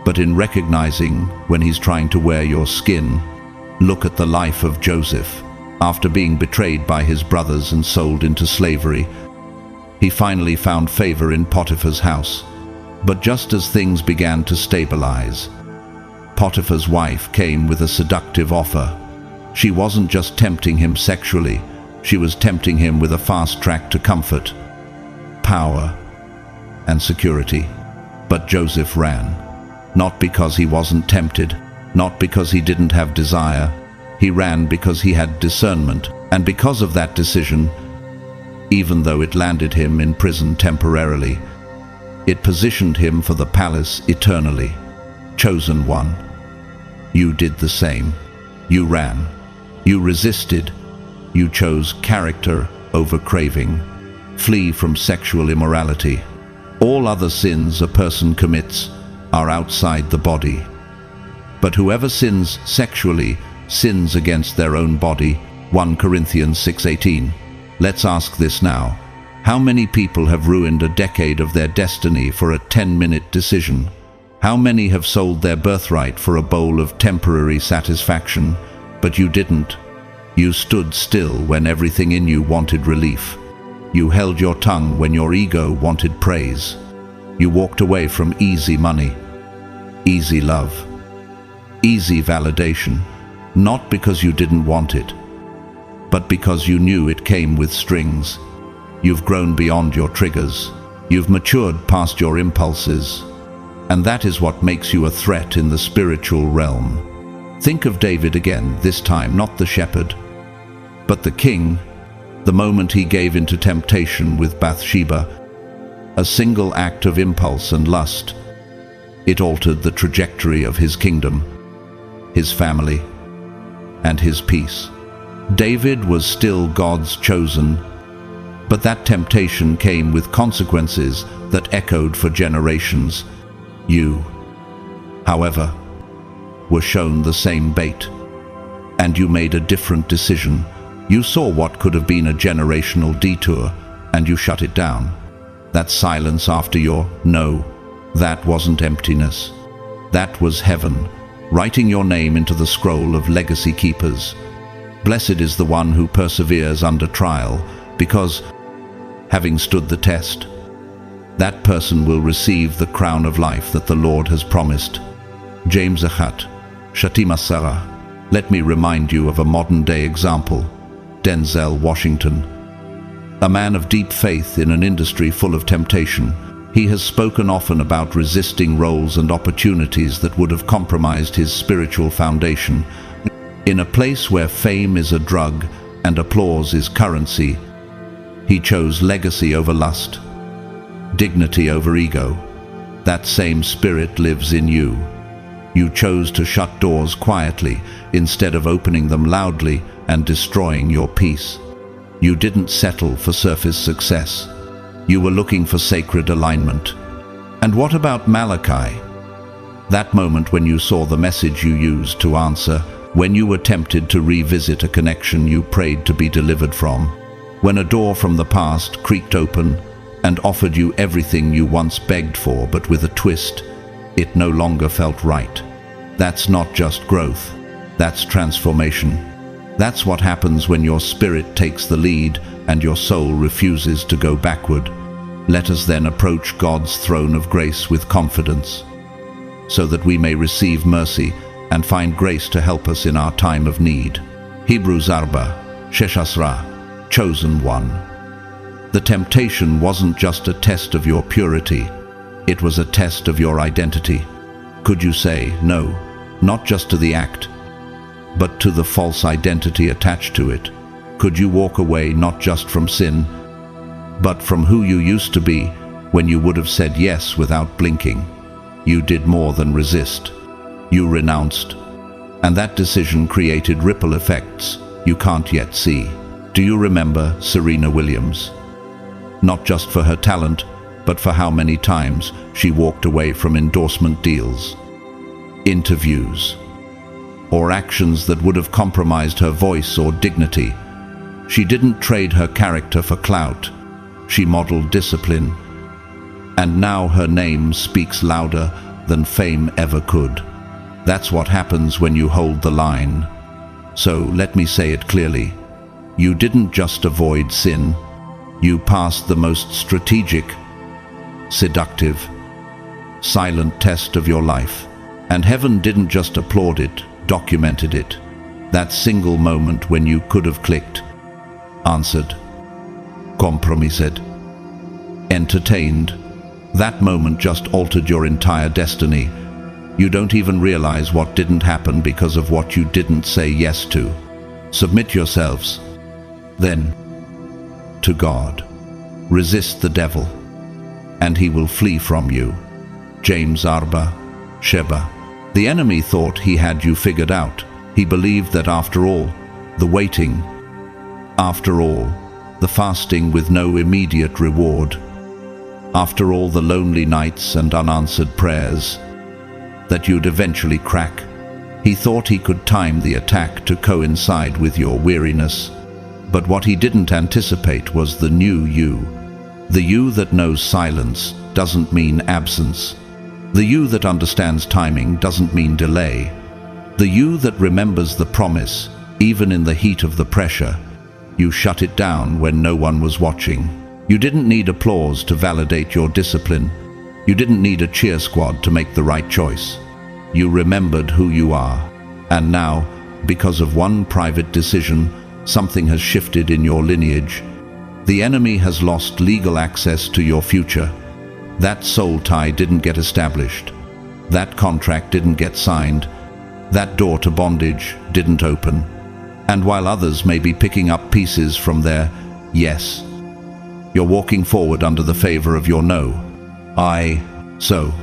but in recognizing when he's trying to wear your skin. Look at the life of Joseph. After being betrayed by his brothers and sold into slavery, he finally found favor in Potiphar's house. But just as things began to stabilize, Potiphar's wife came with a seductive offer. She wasn't just tempting him sexually, she was tempting him with a fast track to comfort, power, and security. But Joseph ran. Not because he wasn't tempted, not because he didn't have desire. He ran because he had discernment, and because of that decision, even though it landed him in prison temporarily, it positioned him for the palace eternally. Chosen one. You did the same. You ran. You resisted. You chose character over craving. Flee from sexual immorality. All other sins a person commits are outside the body. But whoever sins sexually sins against their own body. 1 Corinthians 6:18. Let's ask this now. How many people have ruined a decade of their destiny for a 10-minute decision? How many have sold their birthright for a bowl of temporary satisfaction? But you didn't. You stood still when everything in you wanted relief. You held your tongue when your ego wanted praise. You walked away from easy money, easy love, easy validation, not because you didn't want it, but because you knew it came with strings. You've grown beyond your triggers. You've matured past your impulses. And that is what makes you a threat in the spiritual realm. Think of David again, this time not the shepherd, but the king. The moment he gave into temptation with Bathsheba, a single act of impulse and lust, it altered the trajectory of his kingdom, his family, and his peace. David was still God's chosen, but that temptation came with consequences that echoed for generations. You, however, were shown the same bait, and you made a different decision. You saw what could have been a generational detour, and you shut it down. That silence after your no, that wasn't emptiness. That was heaven, writing your name into the scroll of legacy keepers. Blessed is the one who perseveres under trial, because, having stood the test, that person will receive the crown of life that the Lord has promised. James Achat, Shatima Sarah. Let me remind you of a modern-day example, Denzel Washington. A man of deep faith in an industry full of temptation, he has spoken often about resisting roles and opportunities that would have compromised his spiritual foundation. In a place where fame is a drug and applause is currency, he chose legacy over lust, dignity over ego. That same spirit lives in you. You chose to shut doors quietly instead of opening them loudly and destroying your peace. You didn't settle for surface success. You were looking for sacred alignment. And what about Malachi? That moment when you saw the message you used to answer, when you were tempted to revisit a connection you prayed to be delivered from, when a door from the past creaked open and offered you everything you once begged for, but with a twist, it no longer felt right. That's not just growth, that's transformation. That's what happens when your spirit takes the lead and your soul refuses to go backward. Let us then approach God's throne of grace with confidence, so that we may receive mercy and find grace to help us in our time of need. Hebrews 4:16, chosen one. The temptation wasn't just a test of your purity, it was a test of your identity. Could you say no, not just to the act, but to the false identity attached to it? Could you walk away not just from sin, but from who you used to be when you would have said yes without blinking? You did more than resist. You renounced. And that decision created ripple effects you can't yet see. Do you remember Serena Williams? Not just for her talent, but for how many times she walked away from endorsement deals, interviews, or actions that would have compromised her voice or dignity. She didn't trade her character for clout. She modeled discipline. And now her name speaks louder than fame ever could. That's what happens when you hold the line. So let me say it clearly. You didn't just avoid sin. You passed the most strategic, seductive, silent test of your life. And heaven didn't just applaud it, documented it. That single moment when you could have clicked, answered, compromised, entertained. That moment just altered your entire destiny. You don't even realize what didn't happen because of what you didn't say yes to. Submit yourselves, then, to God. Resist the devil, and he will flee from you. James Arba, Sheba. The enemy thought he had you figured out. He believed that after all, the waiting, after all, the fasting with no immediate reward, after all the lonely nights and unanswered prayers, that you'd eventually crack. He thought he could time the attack to coincide with your weariness. But what he didn't anticipate was the new you. The you that knows silence doesn't mean absence. The you that understands timing doesn't mean delay. The you that remembers the promise, even in the heat of the pressure. You shut it down when no one was watching. You didn't need applause to validate your discipline. You didn't need a cheer squad to make the right choice. You remembered who you are. And now, because of one private decision, something has shifted in your lineage. The enemy has lost legal access to your future. That soul tie didn't get established. That contract didn't get signed. That door to bondage didn't open. And while others may be picking up pieces from their yes, you're walking forward under the favor of your no. So,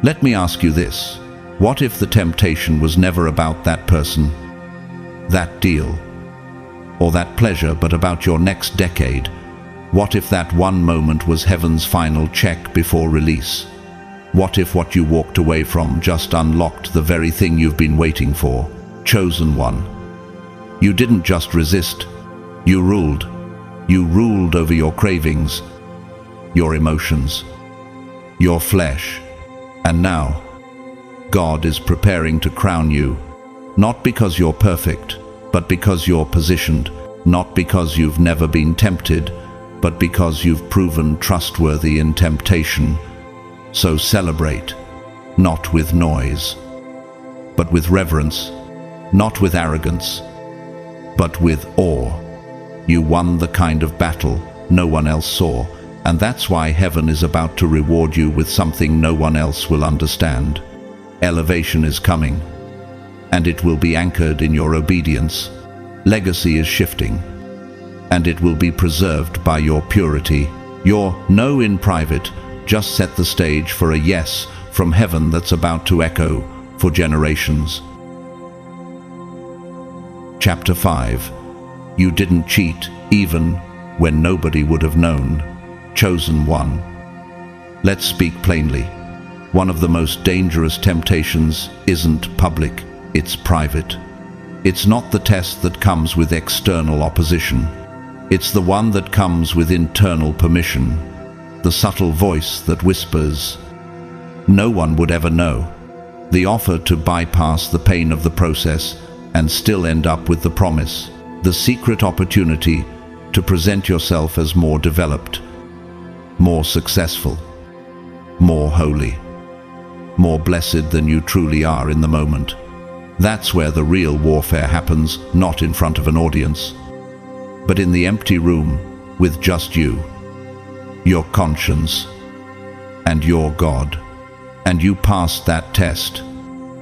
let me ask you this. What if the temptation was never about that person, that deal, or that pleasure, but about your next decade? What if that one moment was heaven's final check before release? What if what you walked away from just unlocked the very thing you've been waiting for? Chosen one. You didn't just resist. You ruled. You ruled over your cravings, your emotions, your flesh. And now, God is preparing to crown you, not because you're perfect, but because you're positioned, not because you've never been tempted, but because you've proven trustworthy in temptation. So celebrate, not with noise, but with reverence, not with arrogance, but with awe. You won the kind of battle no one else saw, and that's why heaven is about to reward you with something no one else will understand. Elevation is coming, and it will be anchored in your obedience. Legacy is shifting, and it will be preserved by your purity. Your no in private just set the stage for a yes from heaven that's about to echo for generations. Chapter 5. You didn't cheat, even when nobody would have known. Chosen one. Let's speak plainly. One of the most dangerous temptations isn't public, it's private. It's not the test that comes with external opposition. It's the one that comes with internal permission. The subtle voice that whispers, no one would ever know. The offer to bypass the pain of the process and still end up with the promise. The secret opportunity to present yourself as more developed, more successful, more holy, more blessed than you truly are in the moment. That's where the real warfare happens, not in front of an audience, but in the empty room with just you, your conscience, and your God. And you passed that test.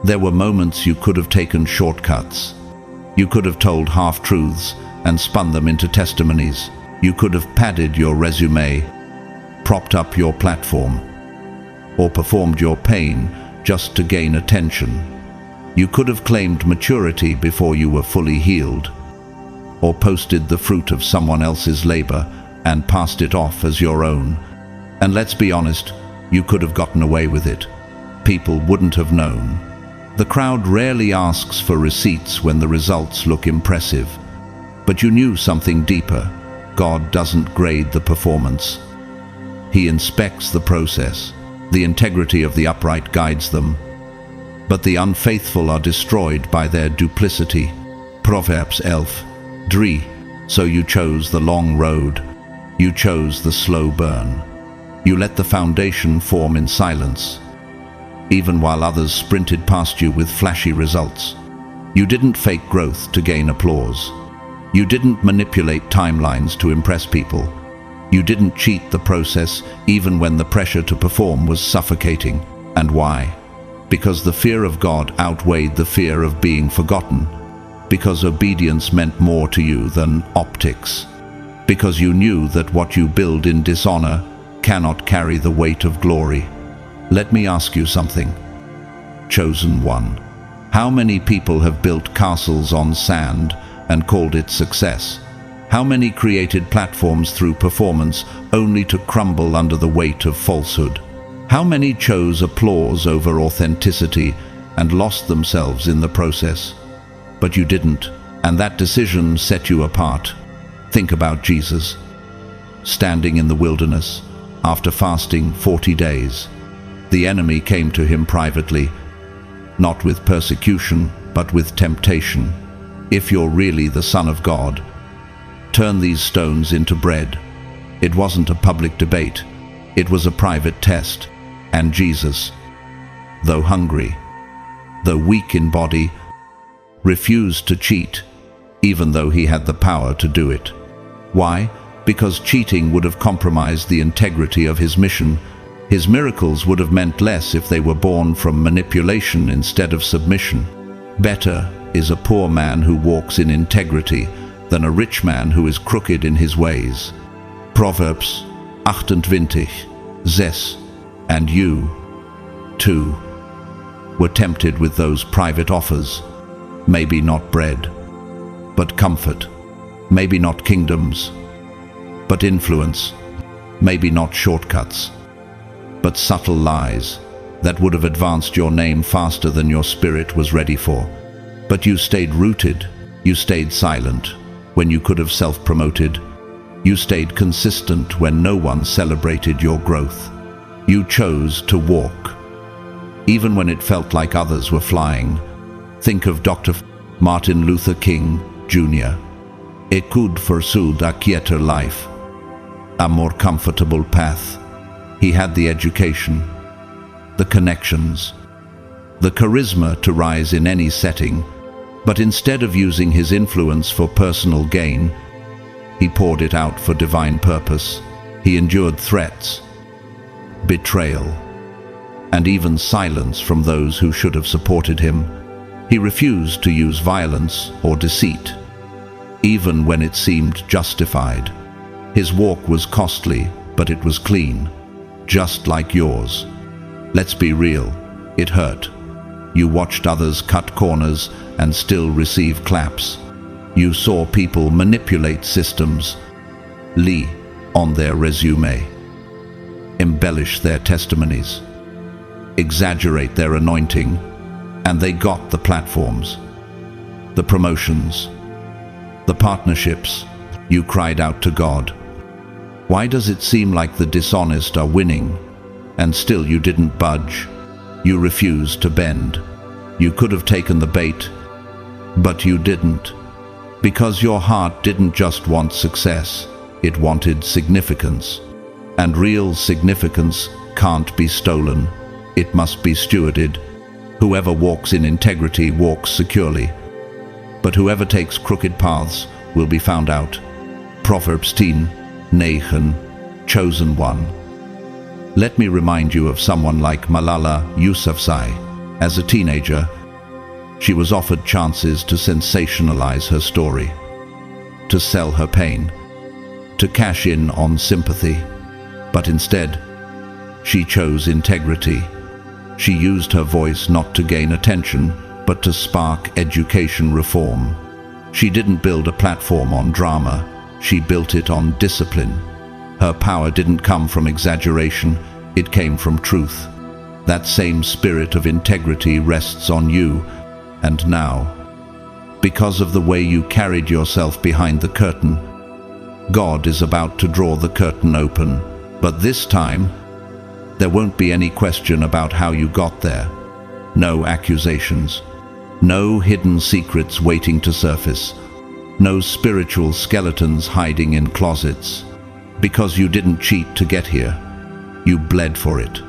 There were moments you could have taken shortcuts. You could have told half-truths and spun them into testimonies. You could have padded your resume, propped up your platform, or performed your pain just to gain attention. You could have claimed maturity before you were fully healed, or posted the fruit of someone else's labor and passed it off as your own. And let's be honest, you could have gotten away with it. People wouldn't have known. The crowd rarely asks for receipts when the results look impressive. But you knew something deeper. God doesn't grade the performance. He inspects the process. The integrity of the upright guides them, but the unfaithful are destroyed by their duplicity. Proverbs 11:3. So you chose the long road. You chose the slow burn. You let the foundation form in silence, even while others sprinted past you with flashy results. You didn't fake growth to gain applause. You didn't manipulate timelines to impress people. You didn't cheat the process even when the pressure to perform was suffocating. And why? Because the fear of God outweighed the fear of being forgotten. Because obedience meant more to you than optics. Because you knew that what you build in dishonor cannot carry the weight of glory. Let me ask you something. Chosen one. How many people have built castles on sand and called it success? How many created platforms through performance only to crumble under the weight of falsehood? How many chose applause over authenticity and lost themselves in the process? But you didn't, and that decision set you apart. Think about Jesus, standing in the wilderness after fasting 40 days. The enemy came to him privately, not with persecution, but with temptation. If you're really the Son of God, turn these stones into bread. It wasn't a public debate. It was a private test. And Jesus, though hungry, though weak in body, refused to cheat, even though he had the power to do it. Why? Because cheating would have compromised the integrity of his mission. His miracles would have meant less if they were born from manipulation instead of submission. Better is a poor man who walks in integrity than a rich man who is crooked in his ways. Proverbs 28:6. And you, too, were tempted with those private offers. Maybe not bread, but comfort. Maybe not kingdoms, but influence. Maybe not shortcuts, but subtle lies that would have advanced your name faster than your spirit was ready for. But you stayed rooted. You stayed silent when you could have self-promoted. You stayed consistent when no one celebrated your growth. You chose to walk, even when it felt like others were flying. Think of Dr. Martin Luther King, Jr. It could pursue a quieter life, a more comfortable path. He had the education, the connections, the charisma to rise in any setting, but instead of using his influence for personal gain, he poured it out for divine purpose. He endured threats, betrayal, and even silence from those who should have supported him. He refused to use violence or deceit, even when it seemed justified. His walk was costly, but it was clean, just like yours. Let's be real, it hurt. You watched others cut corners and still receive claps. You saw people manipulate systems, lie on their resume, embellish their testimonies, exaggerate their anointing, and they got the platforms, the promotions, the partnerships. You cried out to God. Why does it seem like the dishonest are winning, and still you didn't budge? You refused to bend. You could have taken the bait, but you didn't, because your heart didn't just want success, it wanted significance. And real significance can't be stolen. It must be stewarded. Whoever walks in integrity walks securely, but whoever takes crooked paths will be found out. Proverbs 10:9, chosen one. Let me remind you of someone like Malala Yousafzai. As a teenager, she was offered chances to sensationalize her story, to sell her pain, to cash in on sympathy. But instead, she chose integrity. She used her voice not to gain attention, but to spark education reform. She didn't build a platform on drama. She built it on discipline. Her power didn't come from exaggeration. It came from truth. That same spirit of integrity rests on you, and now, because of the way you carried yourself behind the curtain, God is about to draw the curtain open. But this time, there won't be any question about how you got there. No accusations. No hidden secrets waiting to surface. No spiritual skeletons hiding in closets. Because you didn't cheat to get here. You bled for it.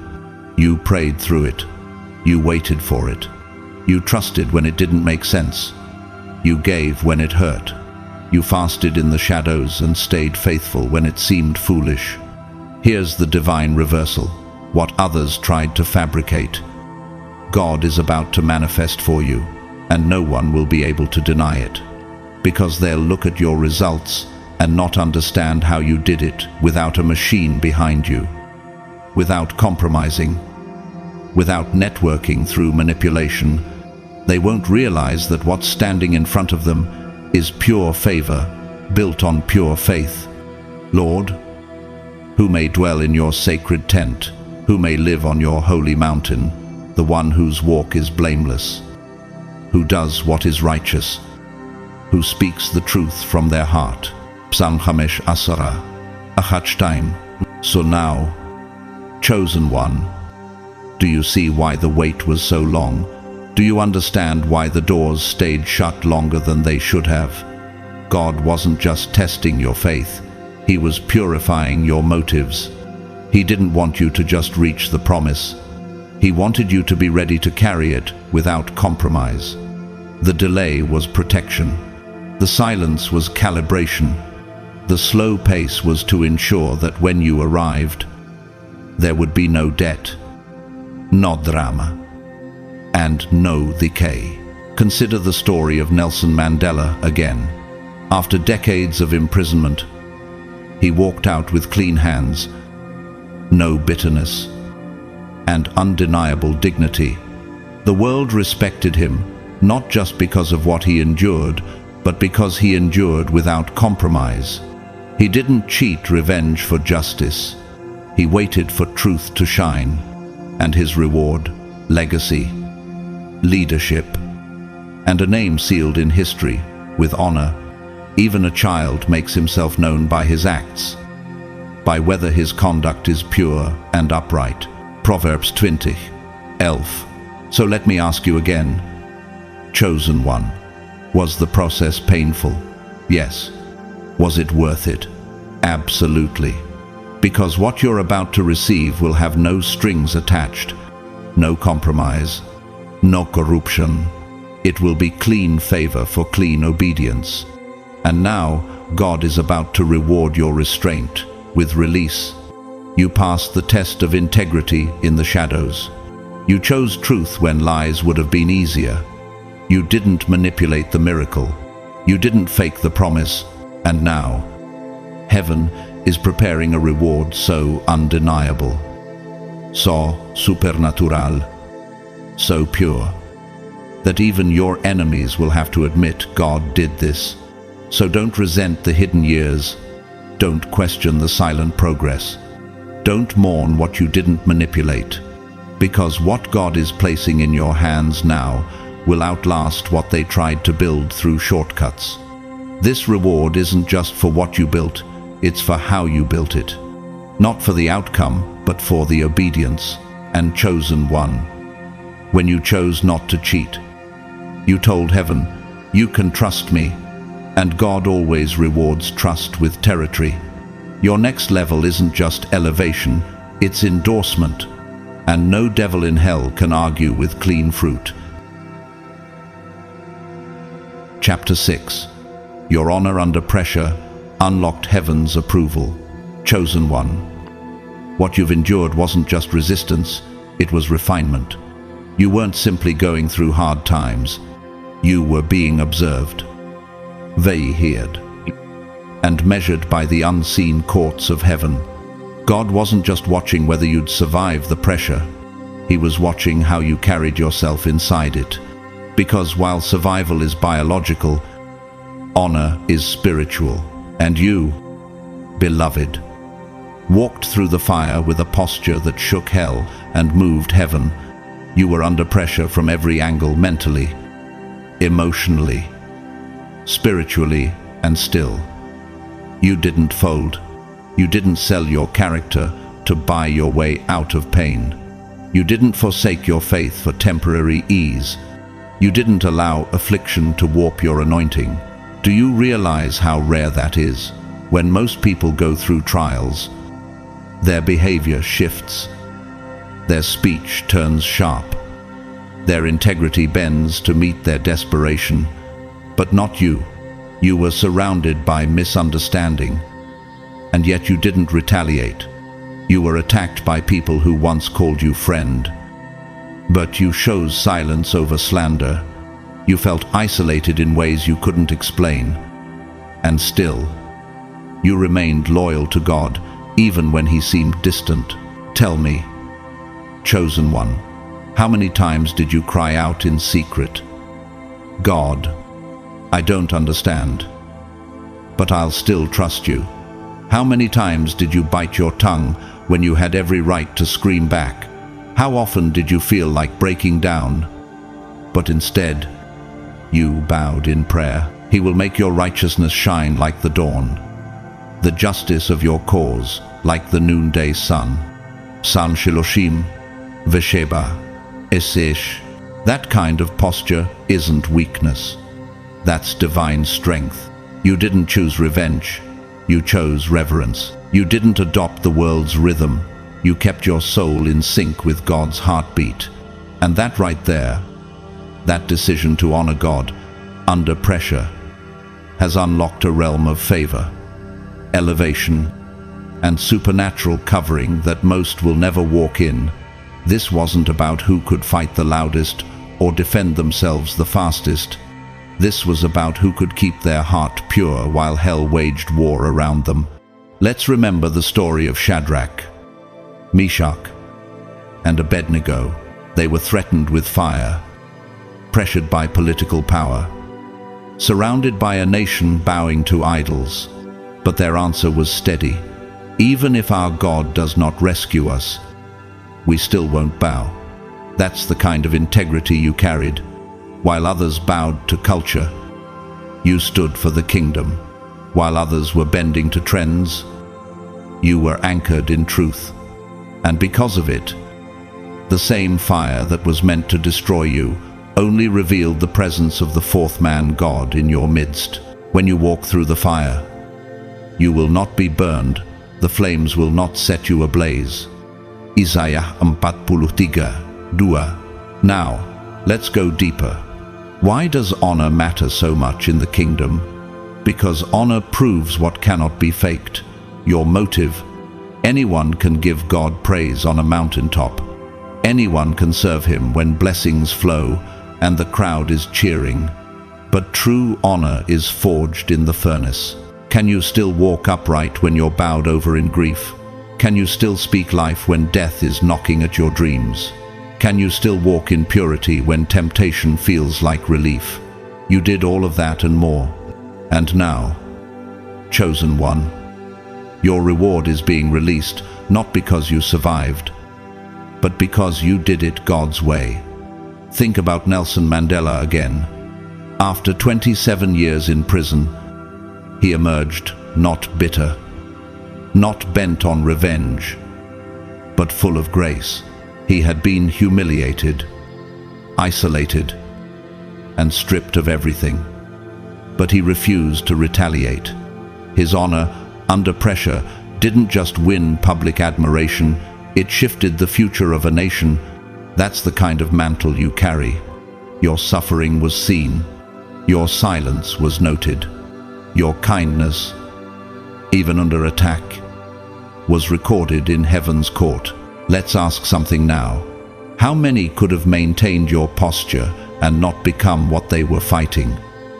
You prayed through it. You waited for it. You trusted when it didn't make sense. You gave when it hurt. You fasted in the shadows and stayed faithful when it seemed foolish. Here's the divine reversal. What others tried to fabricate, God is about to manifest for you, and no one will be able to deny it. Because they'll look at your results and not understand how you did it without a machine behind you, without compromising, without networking through manipulation. They won't realize that what's standing in front of them is pure favor, built on pure faith. Lord, who may dwell in your sacred tent, who may live on your holy mountain, the one whose walk is blameless, who does what is righteous, who speaks the truth from their heart. Psalm 5 Asara, Achat 2. So now, chosen one, do you see why the wait was so long? Do you understand why the doors stayed shut longer than they should have? God wasn't just testing your faith, He was purifying your motives. He didn't want you to just reach the promise. He wanted you to be ready to carry it without compromise. The delay was protection. The silence was calibration. The slow pace was to ensure that when you arrived, there would be no debt, no drama, and no decay. Consider the story of Nelson Mandela again. After decades of imprisonment, he walked out with clean hands, no bitterness, and undeniable dignity. The world respected him, not just because of what he endured, but because he endured without compromise. He didn't cheat revenge for justice. He waited for truth to shine, and his reward, legacy, leadership, and a name sealed in history with honor. Even a child makes himself known by his acts, by whether his conduct is pure and upright. Proverbs 20, Elf. So let me ask you again, chosen one, was the process painful? Yes. Was it worth it? Absolutely. Because what you're about to receive will have no strings attached, no compromise, no corruption. It will be clean favor for clean obedience. And now, God is about to reward your restraint with release. You passed the test of integrity in the shadows. You chose truth when lies would have been easier. You didn't manipulate the miracle. You didn't fake the promise. And now, heaven is preparing a reward so undeniable, so supernatural, so pure, that even your enemies will have to admit God did this. So don't resent the hidden years. Don't question the silent progress. Don't mourn what you didn't manipulate, because what God is placing in your hands now will outlast what they tried to build through shortcuts. This reward isn't just for what you built, it's for how you built it. Not for the outcome, but for the obedience. And chosen one. When you chose not to cheat, you told heaven, you can trust me. And God always rewards trust with territory. Your next level isn't just elevation, it's endorsement. And no devil in hell can argue with clean fruit. Chapter 6. Your honor under pressure unlocked heaven's approval. Chosen one. What you've endured wasn't just resistance, it was refinement. You weren't simply going through hard times. You were being observed, veiled, and measured by the unseen courts of heaven. God wasn't just watching whether you'd survive the pressure. He was watching how you carried yourself inside it. Because while survival is biological, honor is spiritual. And you, beloved, walked through the fire with a posture that shook hell and moved heaven. You were under pressure from every angle, mentally, emotionally, spiritually, and still. You didn't fold. You didn't sell your character to buy your way out of pain. You didn't forsake your faith for temporary ease. You didn't allow affliction to warp your anointing. Do you realize how rare that is? When most people go through trials, their behavior shifts. Their speech turns sharp. Their integrity bends to meet their desperation. But not you. You were surrounded by misunderstanding, and yet you didn't retaliate. You were attacked by people who once called you friend, but you chose silence over slander. You felt isolated in ways you couldn't explain, and still, you remained loyal to God, even when He seemed distant. Tell me, chosen one, how many times did you cry out in secret, "God, I don't understand, but I'll still trust you"? How many times did you bite your tongue when you had every right to scream back? How often did you feel like breaking down, but instead, you bowed in prayer? He will make your righteousness shine like the dawn, the justice of your cause like the noonday sun. San Shiloshim, Vesheba, Esish. That kind of posture isn't weakness. That's divine strength. You didn't choose revenge. You chose reverence. You didn't adopt the world's rhythm. You kept your soul in sync with God's heartbeat. And that right there, that decision to honor God under pressure, has unlocked a realm of favor, elevation, and supernatural covering that most will never walk in. This wasn't about who could fight the loudest or defend themselves the fastest. This was about who could keep their heart pure while hell waged war around them. Let's remember the story of Shadrach, Meshach, and Abednego. They were threatened with fire, pressured by political power, surrounded by a nation bowing to idols. But their answer was steady. Even if our God does not rescue us, we still won't bow. That's the kind of integrity you carried. While others bowed to culture, you stood for the kingdom. While others were bending to trends, you were anchored in truth. And because of it, the same fire that was meant to destroy you only revealed the presence of the fourth man, God, in your midst. When you walk through the fire, you will not be burned. The flames will not set you ablaze. Isaiah 43:2. Now, let's go deeper. Why does honor matter so much in the kingdom? Because honor proves what cannot be faked. Your motive. Anyone can give God praise on a mountaintop. Anyone can serve Him when blessings flow and the crowd is cheering. But true honor is forged in the furnace. Can you still walk upright when you're bowed over in grief? Can you still speak life when death is knocking at your dreams? Can you still walk in purity when temptation feels like relief? You did all of that and more. And now, chosen one, your reward is being released, not because you survived, but because you did it God's way. Think about Nelson Mandela again. After 27 years in prison, he emerged not bitter, not bent on revenge, but full of grace. He had been humiliated, isolated, and stripped of everything. But he refused to retaliate. His honor, under pressure, didn't just win public admiration, it shifted the future of a nation. That's the kind of mantle you carry. Your suffering was seen. Your silence was noted. Your kindness, even under attack, was recorded in heaven's court. Let's ask something now. How many could have maintained your posture and not become what they were fighting?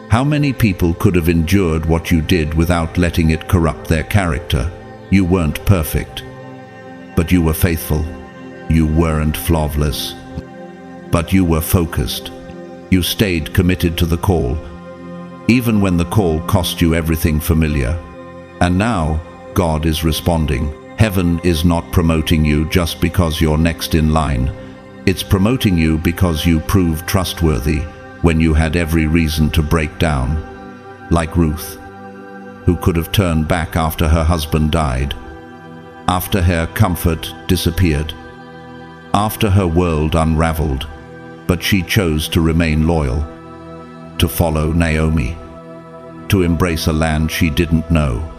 How many people could have endured what you did without letting it corrupt their character? You weren't perfect, but you were faithful. You weren't flawless, but you were focused. You stayed committed to the call, even when the call cost you everything familiar. And now, God is responding. Heaven is not promoting you just because you're next in line. It's promoting you because you proved trustworthy when you had every reason to break down. Like Ruth, who could have turned back after her husband died, after her comfort disappeared, after her world unraveled, but she chose to remain loyal, to follow Naomi, to embrace a land she didn't know.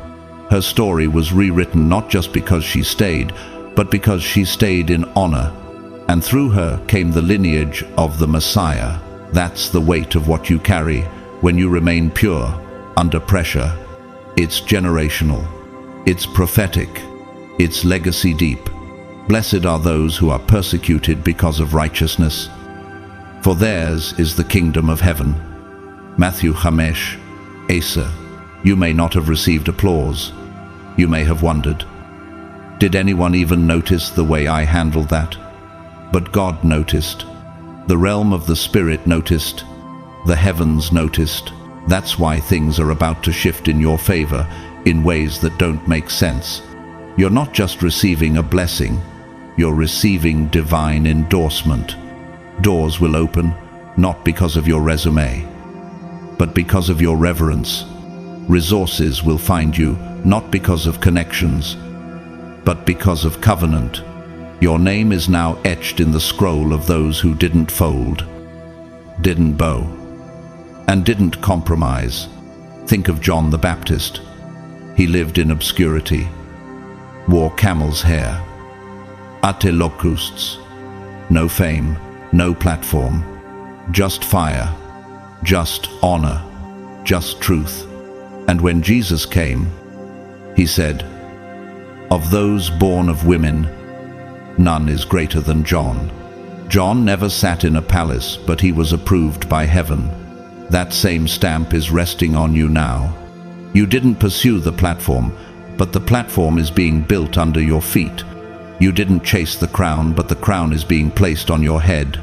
Her story was rewritten not just because she stayed, but because she stayed in honor, and through her came the lineage of the Messiah. That's the weight of what you carry when you remain pure under pressure. It's generational, it's prophetic, it's legacy deep. Blessed are those who are persecuted because of righteousness, for theirs is the kingdom of heaven. Matthew 5:10. You may not have received applause. You may have wondered, did anyone even notice the way I handled that? But God noticed. The realm of the Spirit noticed. The heavens noticed. That's why things are about to shift in your favor in ways that don't make sense. You're not just receiving a blessing, you're receiving divine endorsement. Doors will open, not because of your resume, but because of your reverence. Resources will find you, not because of connections, but because of covenant. Your name is now etched in the scroll of those who didn't fold, didn't bow, and didn't compromise. Think of John the Baptist. He lived in obscurity, wore camel's hair, ate locusts, no fame, no platform, just fire, just honor, just truth. And when Jesus came, he said, "Of those born of women, none is greater than John." John never sat in a palace, but he was approved by heaven. That same stamp is resting on you now. You didn't pursue the platform, but the platform is being built under your feet. You didn't chase the crown, but the crown is being placed on your head.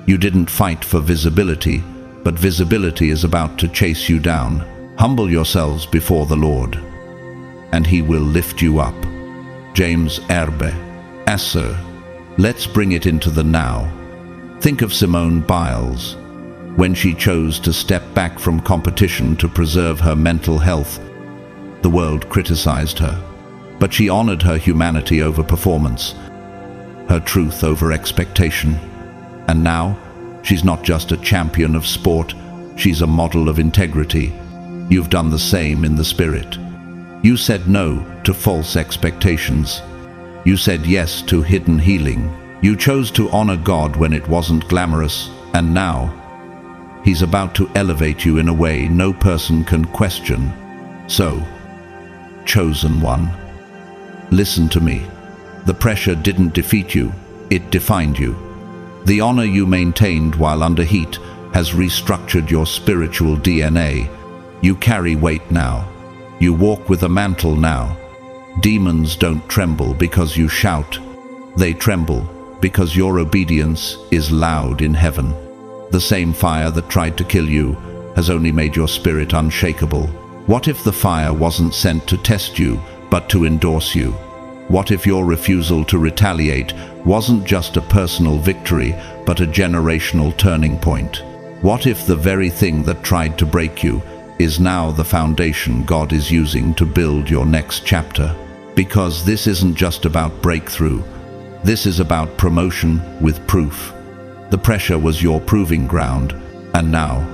You didn't fight for visibility, but visibility is about to chase you down. Humble yourselves before the Lord, and he will lift you up. James 4:10. Let's bring it into the now. Think of Simone Biles. When she chose to step back from competition to preserve her mental health, the world criticized her. But she honored her humanity over performance, her truth over expectation. And now, she's not just a champion of sport, she's a model of integrity. You've done the same in the spirit. You said no to false expectations. You said yes to hidden healing. You chose to honor God when it wasn't glamorous, and now, he's about to elevate you in a way no person can question. So, chosen one, listen to me. The pressure didn't defeat you, it defined you. The honor you maintained while under heat has restructured your spiritual DNA. You carry weight now. You walk with a mantle now. Demons don't tremble because you shout. They tremble because your obedience is loud in heaven. The same fire that tried to kill you has only made your spirit unshakable. What if the fire wasn't sent to test you, but to endorse you? What if your refusal to retaliate wasn't just a personal victory, but a generational turning point? What if the very thing that tried to break you is now the foundation God is using to build your next chapter? Because this isn't just about breakthrough. This is about promotion with proof. The pressure was your proving ground, and now,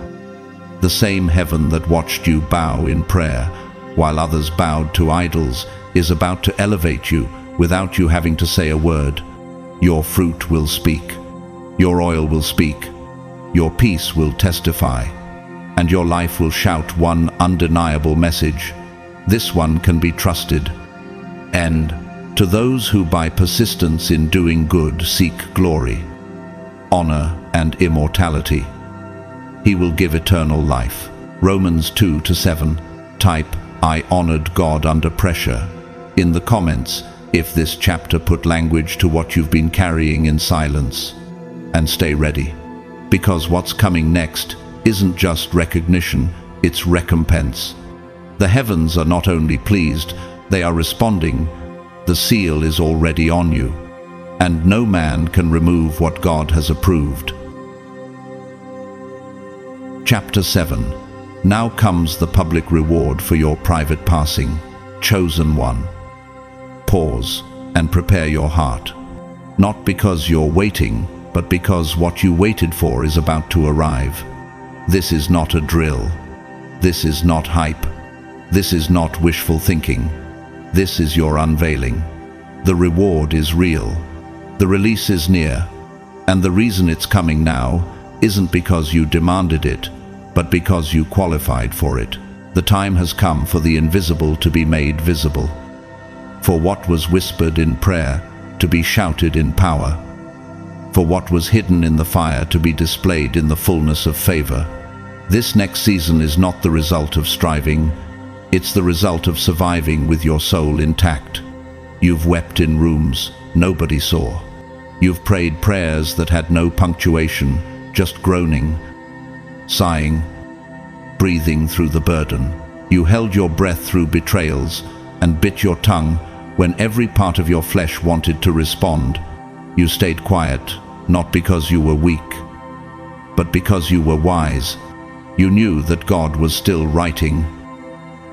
the same heaven that watched you bow in prayer while others bowed to idols is about to elevate you without you having to say a word. Your fruit will speak. Your oil will speak. Your peace will testify. And your life will shout one undeniable message. This one can be trusted. And to those who by persistence in doing good seek glory, honor, and immortality, he will give eternal life. Romans 2:7. Type, "I honored God under pressure," in the comments if this chapter put language to what you've been carrying in silence. And stay ready, because what's coming next isn't just recognition, it's recompense. The heavens are not only pleased, they are responding. The seal is already on you, and no man can remove what God has approved. Chapter 7. Now comes the public reward for your private passing. Chosen one. Pause and prepare your heart. Not because you're waiting, but because what you waited for is about to arrive. This is not a drill. This is not hype. This is not wishful thinking. This is your unveiling. The reward is real. The release is near. And the reason it's coming now isn't because you demanded it, but because you qualified for it. The time has come for the invisible to be made visible, for what was whispered in prayer to be shouted in power, for what was hidden in the fire to be displayed in the fullness of favor. This next season is not the result of striving, it's the result of surviving with your soul intact. You've wept in rooms nobody saw. You've prayed prayers that had no punctuation, just groaning, sighing, breathing through the burden. You held your breath through betrayals and bit your tongue when every part of your flesh wanted to respond. You stayed quiet, not because you were weak, but because you were wise. You knew that God was still writing,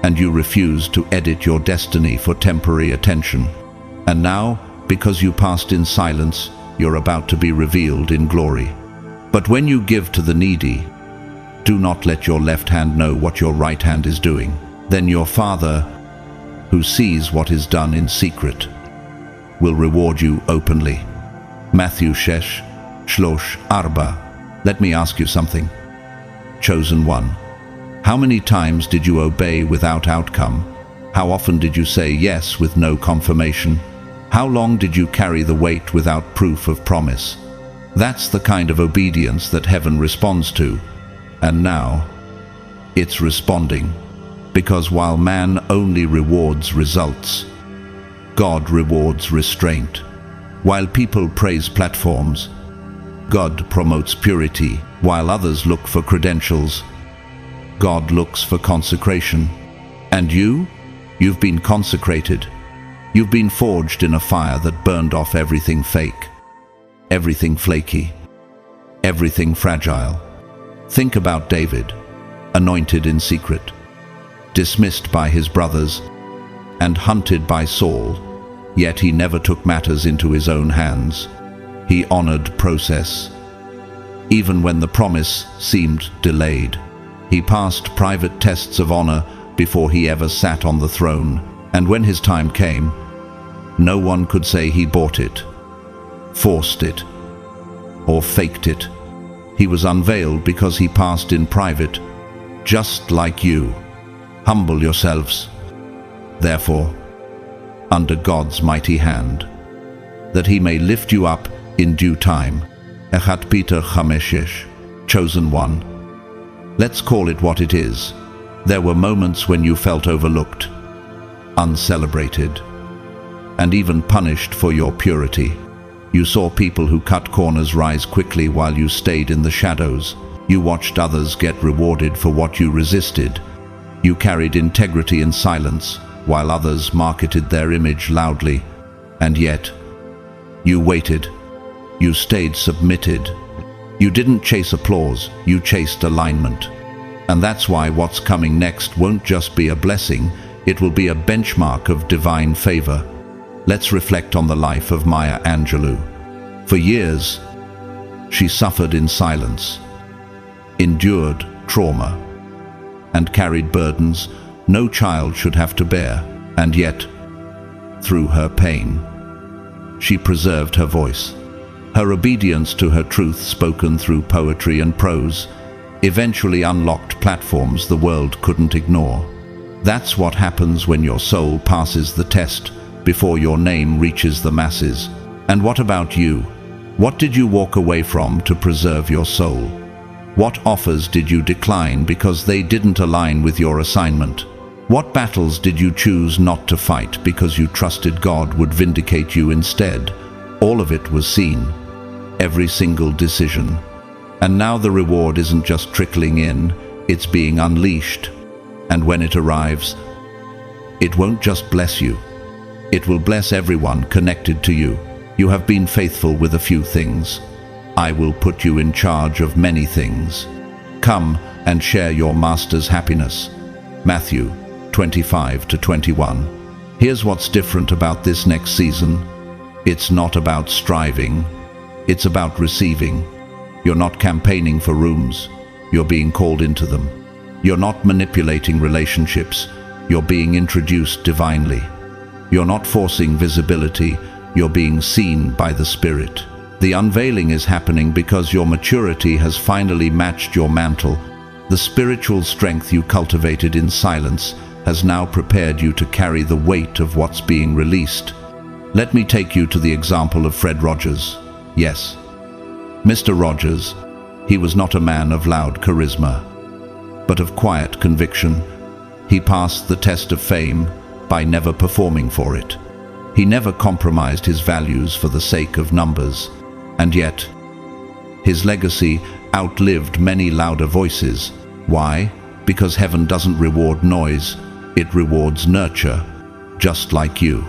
and you refused to edit your destiny for temporary attention. And now, because you passed in silence, you're about to be revealed in glory. But when you give to the needy, do not let your left hand know what your right hand is doing. Then your Father, who sees what is done in secret, will reward you openly. Matthew 6:4. Let me ask you something. Chosen one. How many times did you obey without outcome? How often did you say yes with no confirmation? How long did you carry the weight without proof of promise? That's the kind of obedience that heaven responds to. And now, it's responding. Because while man only rewards results, God rewards restraint. While people praise platforms, God promotes purity. While others look for credentials, God looks for consecration. And you've been consecrated. You've been forged in a fire that burned off everything fake, everything flaky, everything fragile. Think about David, anointed in secret, dismissed by his brothers, and hunted by Saul, yet he never took matters into his own hands. He honored process. Even when the promise seemed delayed, he passed private tests of honor before he ever sat on the throne. And when his time came, no one could say he bought it, forced it, or faked it. He was unveiled because he passed in private, just like you. Humble yourselves, therefore, under God's mighty hand, that he may lift you up in due time. 1 Peter 5:6. Chosen one. Let's call it what it is. There were moments when you felt overlooked, uncelebrated, and even punished for your purity. You saw people who cut corners rise quickly while you stayed in the shadows. You watched others get rewarded for what you resisted. You carried integrity in silence while others marketed their image loudly. And yet, you waited. You stayed submitted. You didn't chase applause, you chased alignment. And that's why what's coming next won't just be a blessing, it will be a benchmark of divine favor. Let's reflect on the life of Maya Angelou. For years, she suffered in silence, endured trauma, and carried burdens no child should have to bear. And yet, through her pain, she preserved her voice. Her obedience to her truth, spoken through poetry and prose, eventually unlocked platforms the world couldn't ignore. That's what happens when your soul passes the test before your name reaches the masses. And what about you? What did you walk away from to preserve your soul? What offers did you decline because they didn't align with your assignment? What battles did you choose not to fight because you trusted God would vindicate you instead? All of it was seen, every single decision. And now the reward isn't just trickling in, it's being unleashed. And when it arrives, it won't just bless you, It will bless everyone connected to you. You have been faithful with a few things. I will put you in charge of many things. Come and share your master's happiness. Matthew 25-21. Here's what's different about this next season. It's not about striving. It's about receiving. You're not campaigning for rooms. You're being called into them. You're not manipulating relationships. You're being introduced divinely. You're not forcing visibility. You're being seen by the Spirit. The unveiling is happening because your maturity has finally matched your mantle. The spiritual strength you cultivated in silence has now prepared you to carry the weight of what's being released. Let me take you to the example of Fred Rogers. Yes, Mr. Rogers, he was not a man of loud charisma, but of quiet conviction. He passed the test of fame by never performing for it. He never compromised his values for the sake of numbers, and yet his legacy outlived many louder voices. Why? Because heaven doesn't reward noise, it rewards nurture, just like you.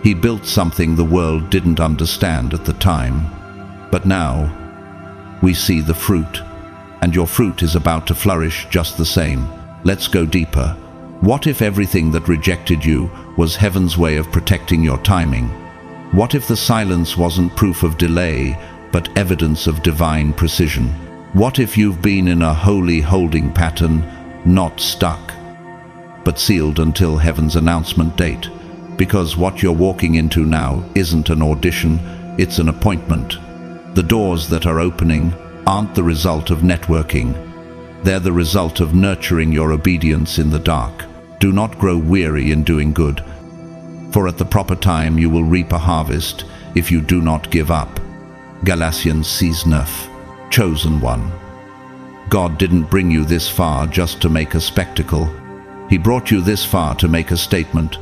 He built something the world didn't understand at the time, but now we see the fruit, and your fruit is about to flourish just the same. Let's go deeper. What if everything that rejected you was heaven's way of protecting your timing? What if the silence wasn't proof of delay, but evidence of divine precision? What if you've been in a holy holding pattern, not stuck, but sealed until heaven's announcement date? Because what you're walking into now isn't an audition, it's an appointment. The doors that are opening aren't the result of networking. They're the result of nurturing your obedience in the dark. Do not grow weary in doing good, for at the proper time you will reap a harvest if you do not give up. Galatians 6:9. Chosen one. God didn't bring you this far just to make a spectacle. He brought you this far to make a statement.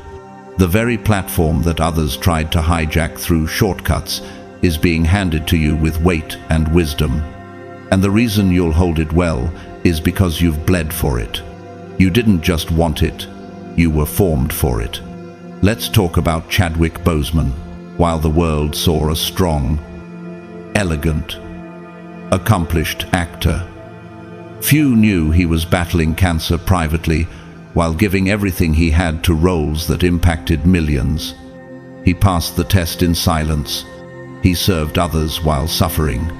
The very platform that others tried to hijack through shortcuts is being handed to you with weight and wisdom. And the reason you'll hold it well is because you've bled for it. You didn't just want it, you were formed for it. Let's talk about Chadwick Boseman. While the world saw a strong, elegant, accomplished actor, few knew he was battling cancer privately while giving everything he had to roles that impacted millions. He passed the test in silence. He served others while suffering.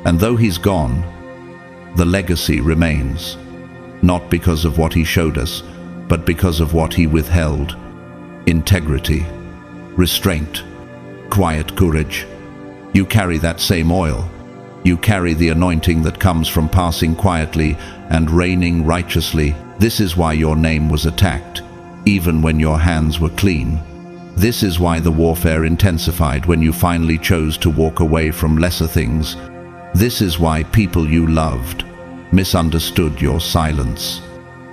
And though he's gone, the legacy remains. Not because of what he showed us, but because of what he withheld. Integrity, restraint, quiet courage. You carry that same oil. You carry the anointing that comes from passing quietly and reigning righteously. This is why your name was attacked, even when your hands were clean. This is why the warfare intensified when you finally chose to walk away from lesser things. This is why people you loved misunderstood your silence.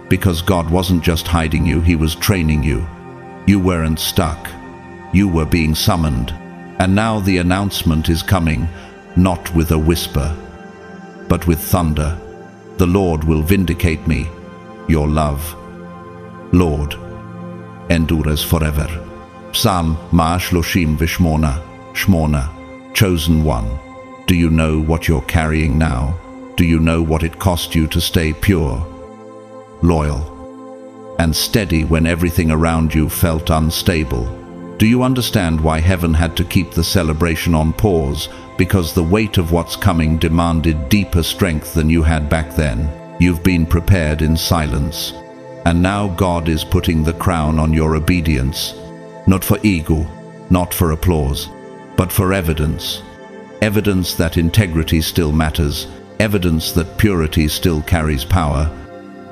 Because God wasn't just hiding you, He was training you. You weren't stuck. You were being summoned. And now the announcement is coming, not with a whisper, but with thunder. The Lord will vindicate me, your love. Lord, endures forever. Psalm Ma'ashloshim Vishmona, Shmona, chosen one. Do you know what you're carrying now? Do you know what it cost you to stay pure, loyal, and steady when everything around you felt unstable? Do you understand why heaven had to keep the celebration on pause? Because the weight of what's coming demanded deeper strength than you had back then. You've been prepared in silence, and now God is putting the crown on your obedience. Not for ego, not for applause, but for evidence. Evidence that integrity still matters. Evidence that purity still carries power.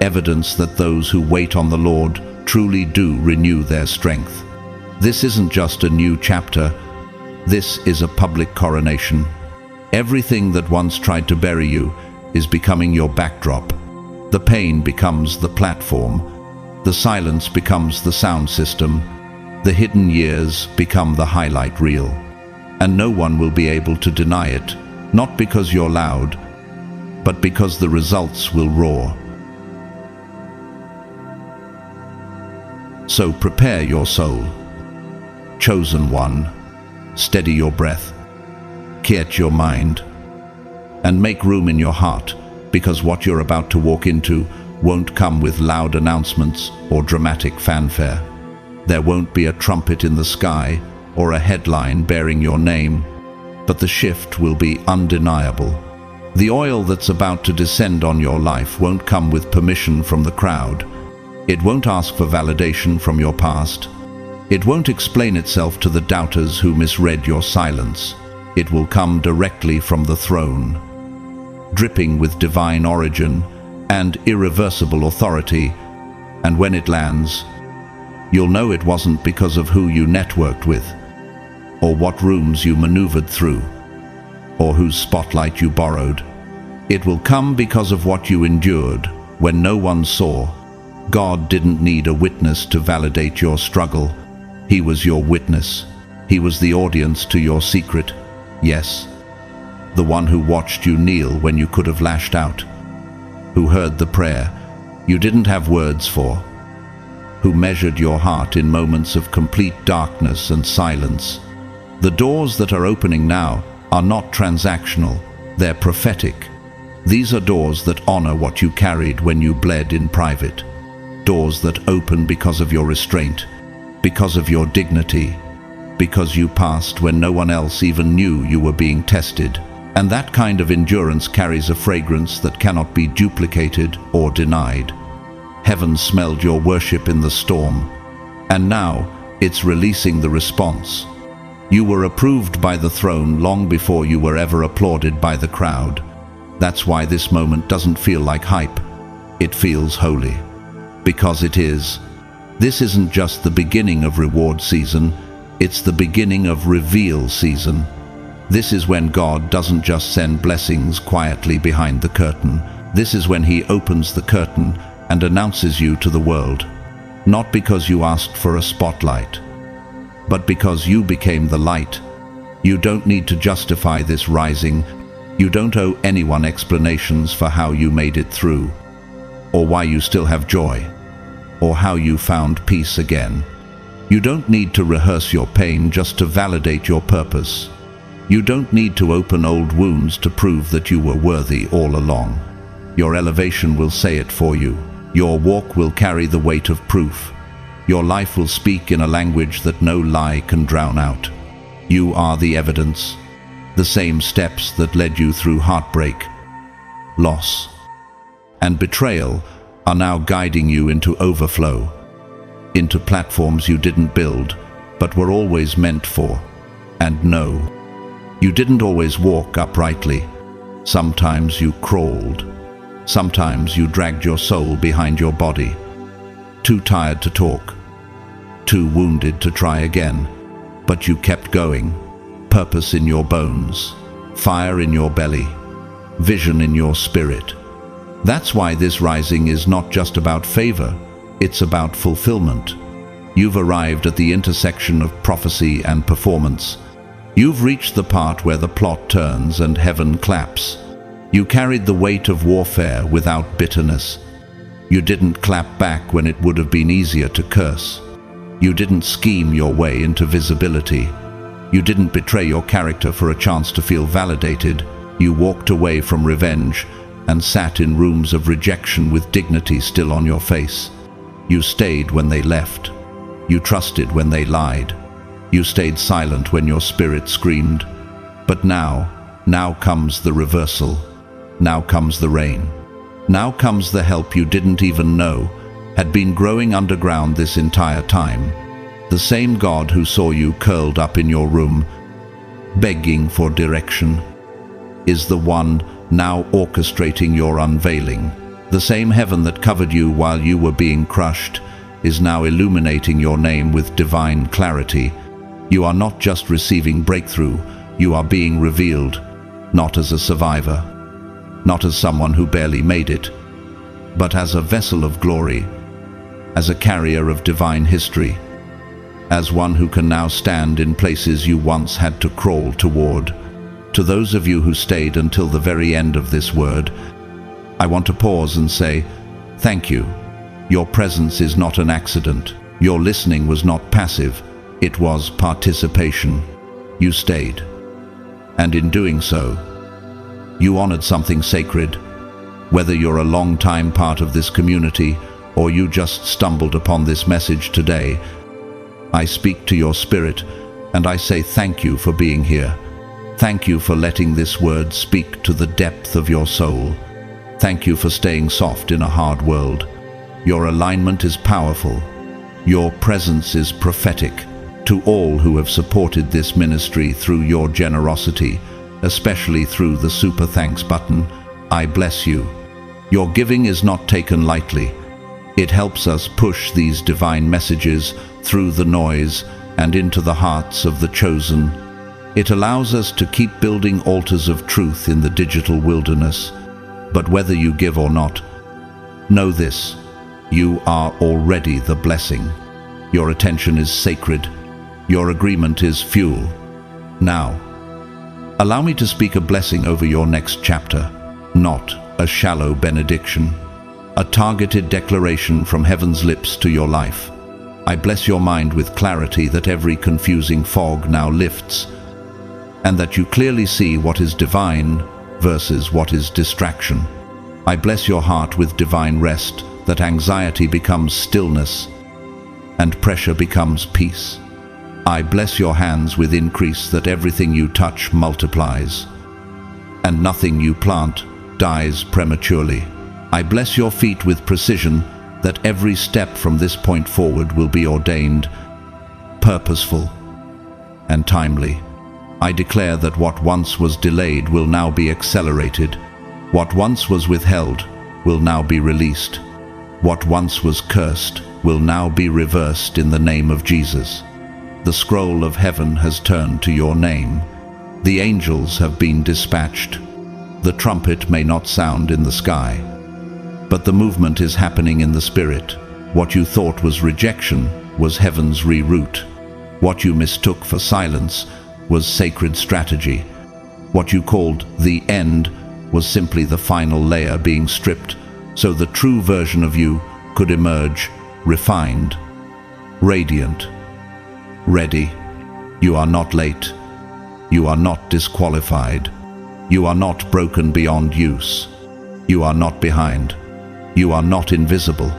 Evidence that those who wait on the Lord truly do renew their strength. This isn't just a new chapter. This is a public coronation. Everything that once tried to bury you is becoming your backdrop. The pain becomes the platform. The silence becomes the sound system. The hidden years become the highlight reel. And no one will be able to deny it, not because you're loud, but because the results will roar. So prepare your soul. chosen one, steady your breath, quiet your mind, and make room in your heart, because what you're about to walk into won't come with loud announcements or dramatic fanfare. There won't be a trumpet in the sky or a headline bearing your name, but the shift will be undeniable. The oil that's about to descend on your life won't come with permission from the crowd. It won't ask for validation from your past. It won't explain itself to the doubters who misread your silence. It will come directly from the throne, dripping with divine origin and irreversible authority, and when it lands, you'll know it wasn't because of who you networked with, or what rooms you maneuvered through, or whose spotlight you borrowed. It will come because of what you endured when no one saw. God didn't need a witness to validate your struggle. He was your witness. He was the audience to your secret. Yes, the one who watched you kneel when you could have lashed out, who heard the prayer you didn't have words for, who measured your heart in moments of complete darkness and silence. The doors that are opening now are not transactional, they're prophetic. These are doors that honor what you carried when you bled in private. Doors that open because of your restraint, because of your dignity, because you passed when no one else even knew you were being tested. And that kind of endurance carries a fragrance that cannot be duplicated or denied. Heaven smelled your worship in the storm, and now it's releasing the response. You were approved by the throne long before you were ever applauded by the crowd. That's why this moment doesn't feel like hype. It feels holy. Because it is. This isn't just the beginning of reward season, it's the beginning of reveal season. This is when God doesn't just send blessings quietly behind the curtain. This is when He opens the curtain and announces you to the world. Not because you asked for a spotlight, but because you became the light. You don't need to justify this rising. You don't owe anyone explanations for how you made it through, or why you still have joy, or how you found peace again. You don't need to rehearse your pain just to validate your purpose. You don't need to open old wounds to prove that you were worthy all along. Your elevation will say it for you. Your walk will carry the weight of proof. Your life will speak in a language that no lie can drown out. You are the evidence. The same steps that led you through heartbreak, loss, and betrayal are now guiding you into overflow, into platforms you didn't build, but were always meant for. And no, you didn't always walk uprightly. Sometimes you crawled. Sometimes you dragged your soul behind your body. Too tired to talk. Too wounded to try again. But you kept going. Purpose in your bones. Fire in your belly. Vision in your spirit. That's why this rising is not just about favor. It's about fulfillment. You've arrived at the intersection of prophecy and performance. You've reached the part where the plot turns and heaven claps. You carried the weight of warfare without bitterness. You didn't clap back when it would have been easier to curse. You didn't scheme your way into visibility. You didn't betray your character for a chance to feel validated. You walked away from revenge and sat in rooms of rejection with dignity still on your face. You stayed when they left. You trusted when they lied. You stayed silent when your spirit screamed. But now comes the reversal. Now comes the rain. Now comes the help you didn't even know had been growing underground this entire time. The same God who saw you curled up in your room, begging for direction, is the one now orchestrating your unveiling. The same heaven that covered you while you were being crushed is now illuminating your name with divine clarity. You are not just receiving breakthrough, you are being revealed, not as a survivor, not as someone who barely made it, but as a vessel of glory, as a carrier of divine history, as one who can now stand in places you once had to crawl toward. To those of you who stayed until the very end of this word, I want to pause and say, thank you. Your presence is not an accident. Your listening was not passive. It was participation. You stayed. And in doing so, you honored something sacred. Whether you're a long-time part of this community or you just stumbled upon this message today, I speak to your spirit and I say thank you for being here. Thank you for letting this word speak to the depth of your soul. Thank you for staying soft in a hard world. Your alignment is powerful. Your presence is prophetic. To all who have supported this ministry through your generosity, especially through the Super Thanks button, I bless you. Your giving is not taken lightly. It helps us push these divine messages through the noise and into the hearts of the chosen. It allows us to keep building altars of truth in the digital wilderness. But whether you give or not, know this: you are already the blessing. Your attention is sacred. Your agreement is fuel. Now, allow me to speak a blessing over your next chapter, not a shallow benediction, a targeted declaration from heaven's lips to your life. I bless your mind with clarity that every confusing fog now lifts, and that you clearly see what is divine versus what is distraction. I bless your heart with divine rest, that anxiety becomes stillness and pressure becomes peace. I bless your hands with increase, that everything you touch multiplies, and nothing you plant dies prematurely. I bless your feet with precision, that every step from this point forward will be ordained, purposeful, and timely. I declare that what once was delayed will now be accelerated. What once was withheld will now be released. What once was cursed will now be reversed in the name of Jesus. The scroll of heaven has turned to your name. The angels have been dispatched. The trumpet may not sound in the sky, but the movement is happening in the spirit. What you thought was rejection was heaven's reroute. What you mistook for silence was sacred strategy. What you called the end was simply the final layer being stripped, so the true version of you could emerge, refined, radiant, ready. You are not late. You are not disqualified. You are not broken beyond use. You are not behind. You are not invisible.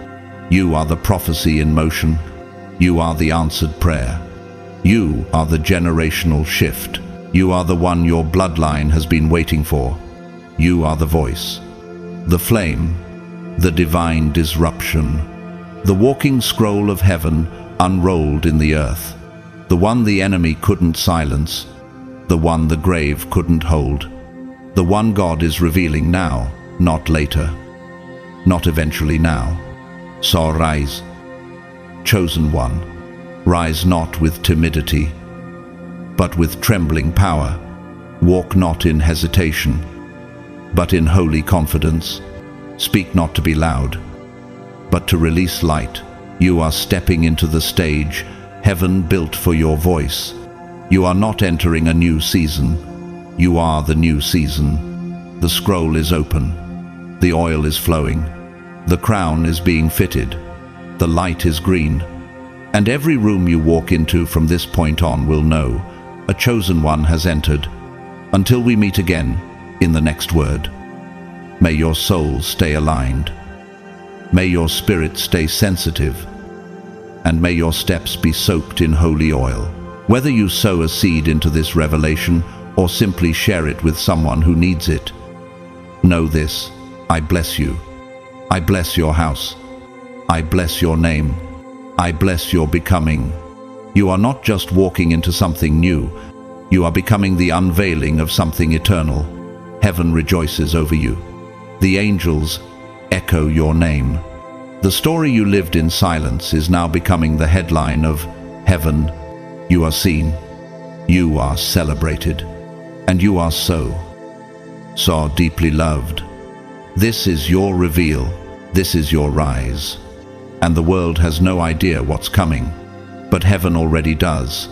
You are the prophecy in motion. You are the answered prayer. You are the generational shift. You are the one your bloodline has been waiting for. You are the voice, the flame, the divine disruption, the walking scroll of heaven unrolled in the earth, the one the enemy couldn't silence, the one the grave couldn't hold, the one God is revealing now, not later, not eventually now. So rise, chosen one, rise not with timidity, but with trembling power. Walk not in hesitation, but in holy confidence. Speak not to be loud, but to release light. You are stepping into the stage heaven built for your voice. You are not entering a new season. You are the new season. The scroll is open. The oil is flowing. The crown is being fitted. The light is green. And every room you walk into from this point on will know a chosen one has entered. Until we meet again in the next word, may your soul stay aligned. May your spirit stay sensitive. And may your steps be soaked in holy oil. Whether you sow a seed into this revelation or simply share it with someone who needs it, know this: I bless you. I bless your house. I bless your name. I bless your becoming. You are not just walking into something new. You are becoming the unveiling of something eternal. Heaven rejoices over you. The angels echo your name. The story you lived in silence is now becoming the headline of heaven. You are seen. You are celebrated. And you are so deeply loved. This is your reveal. This is your rise. And the world has no idea what's coming, but heaven already does.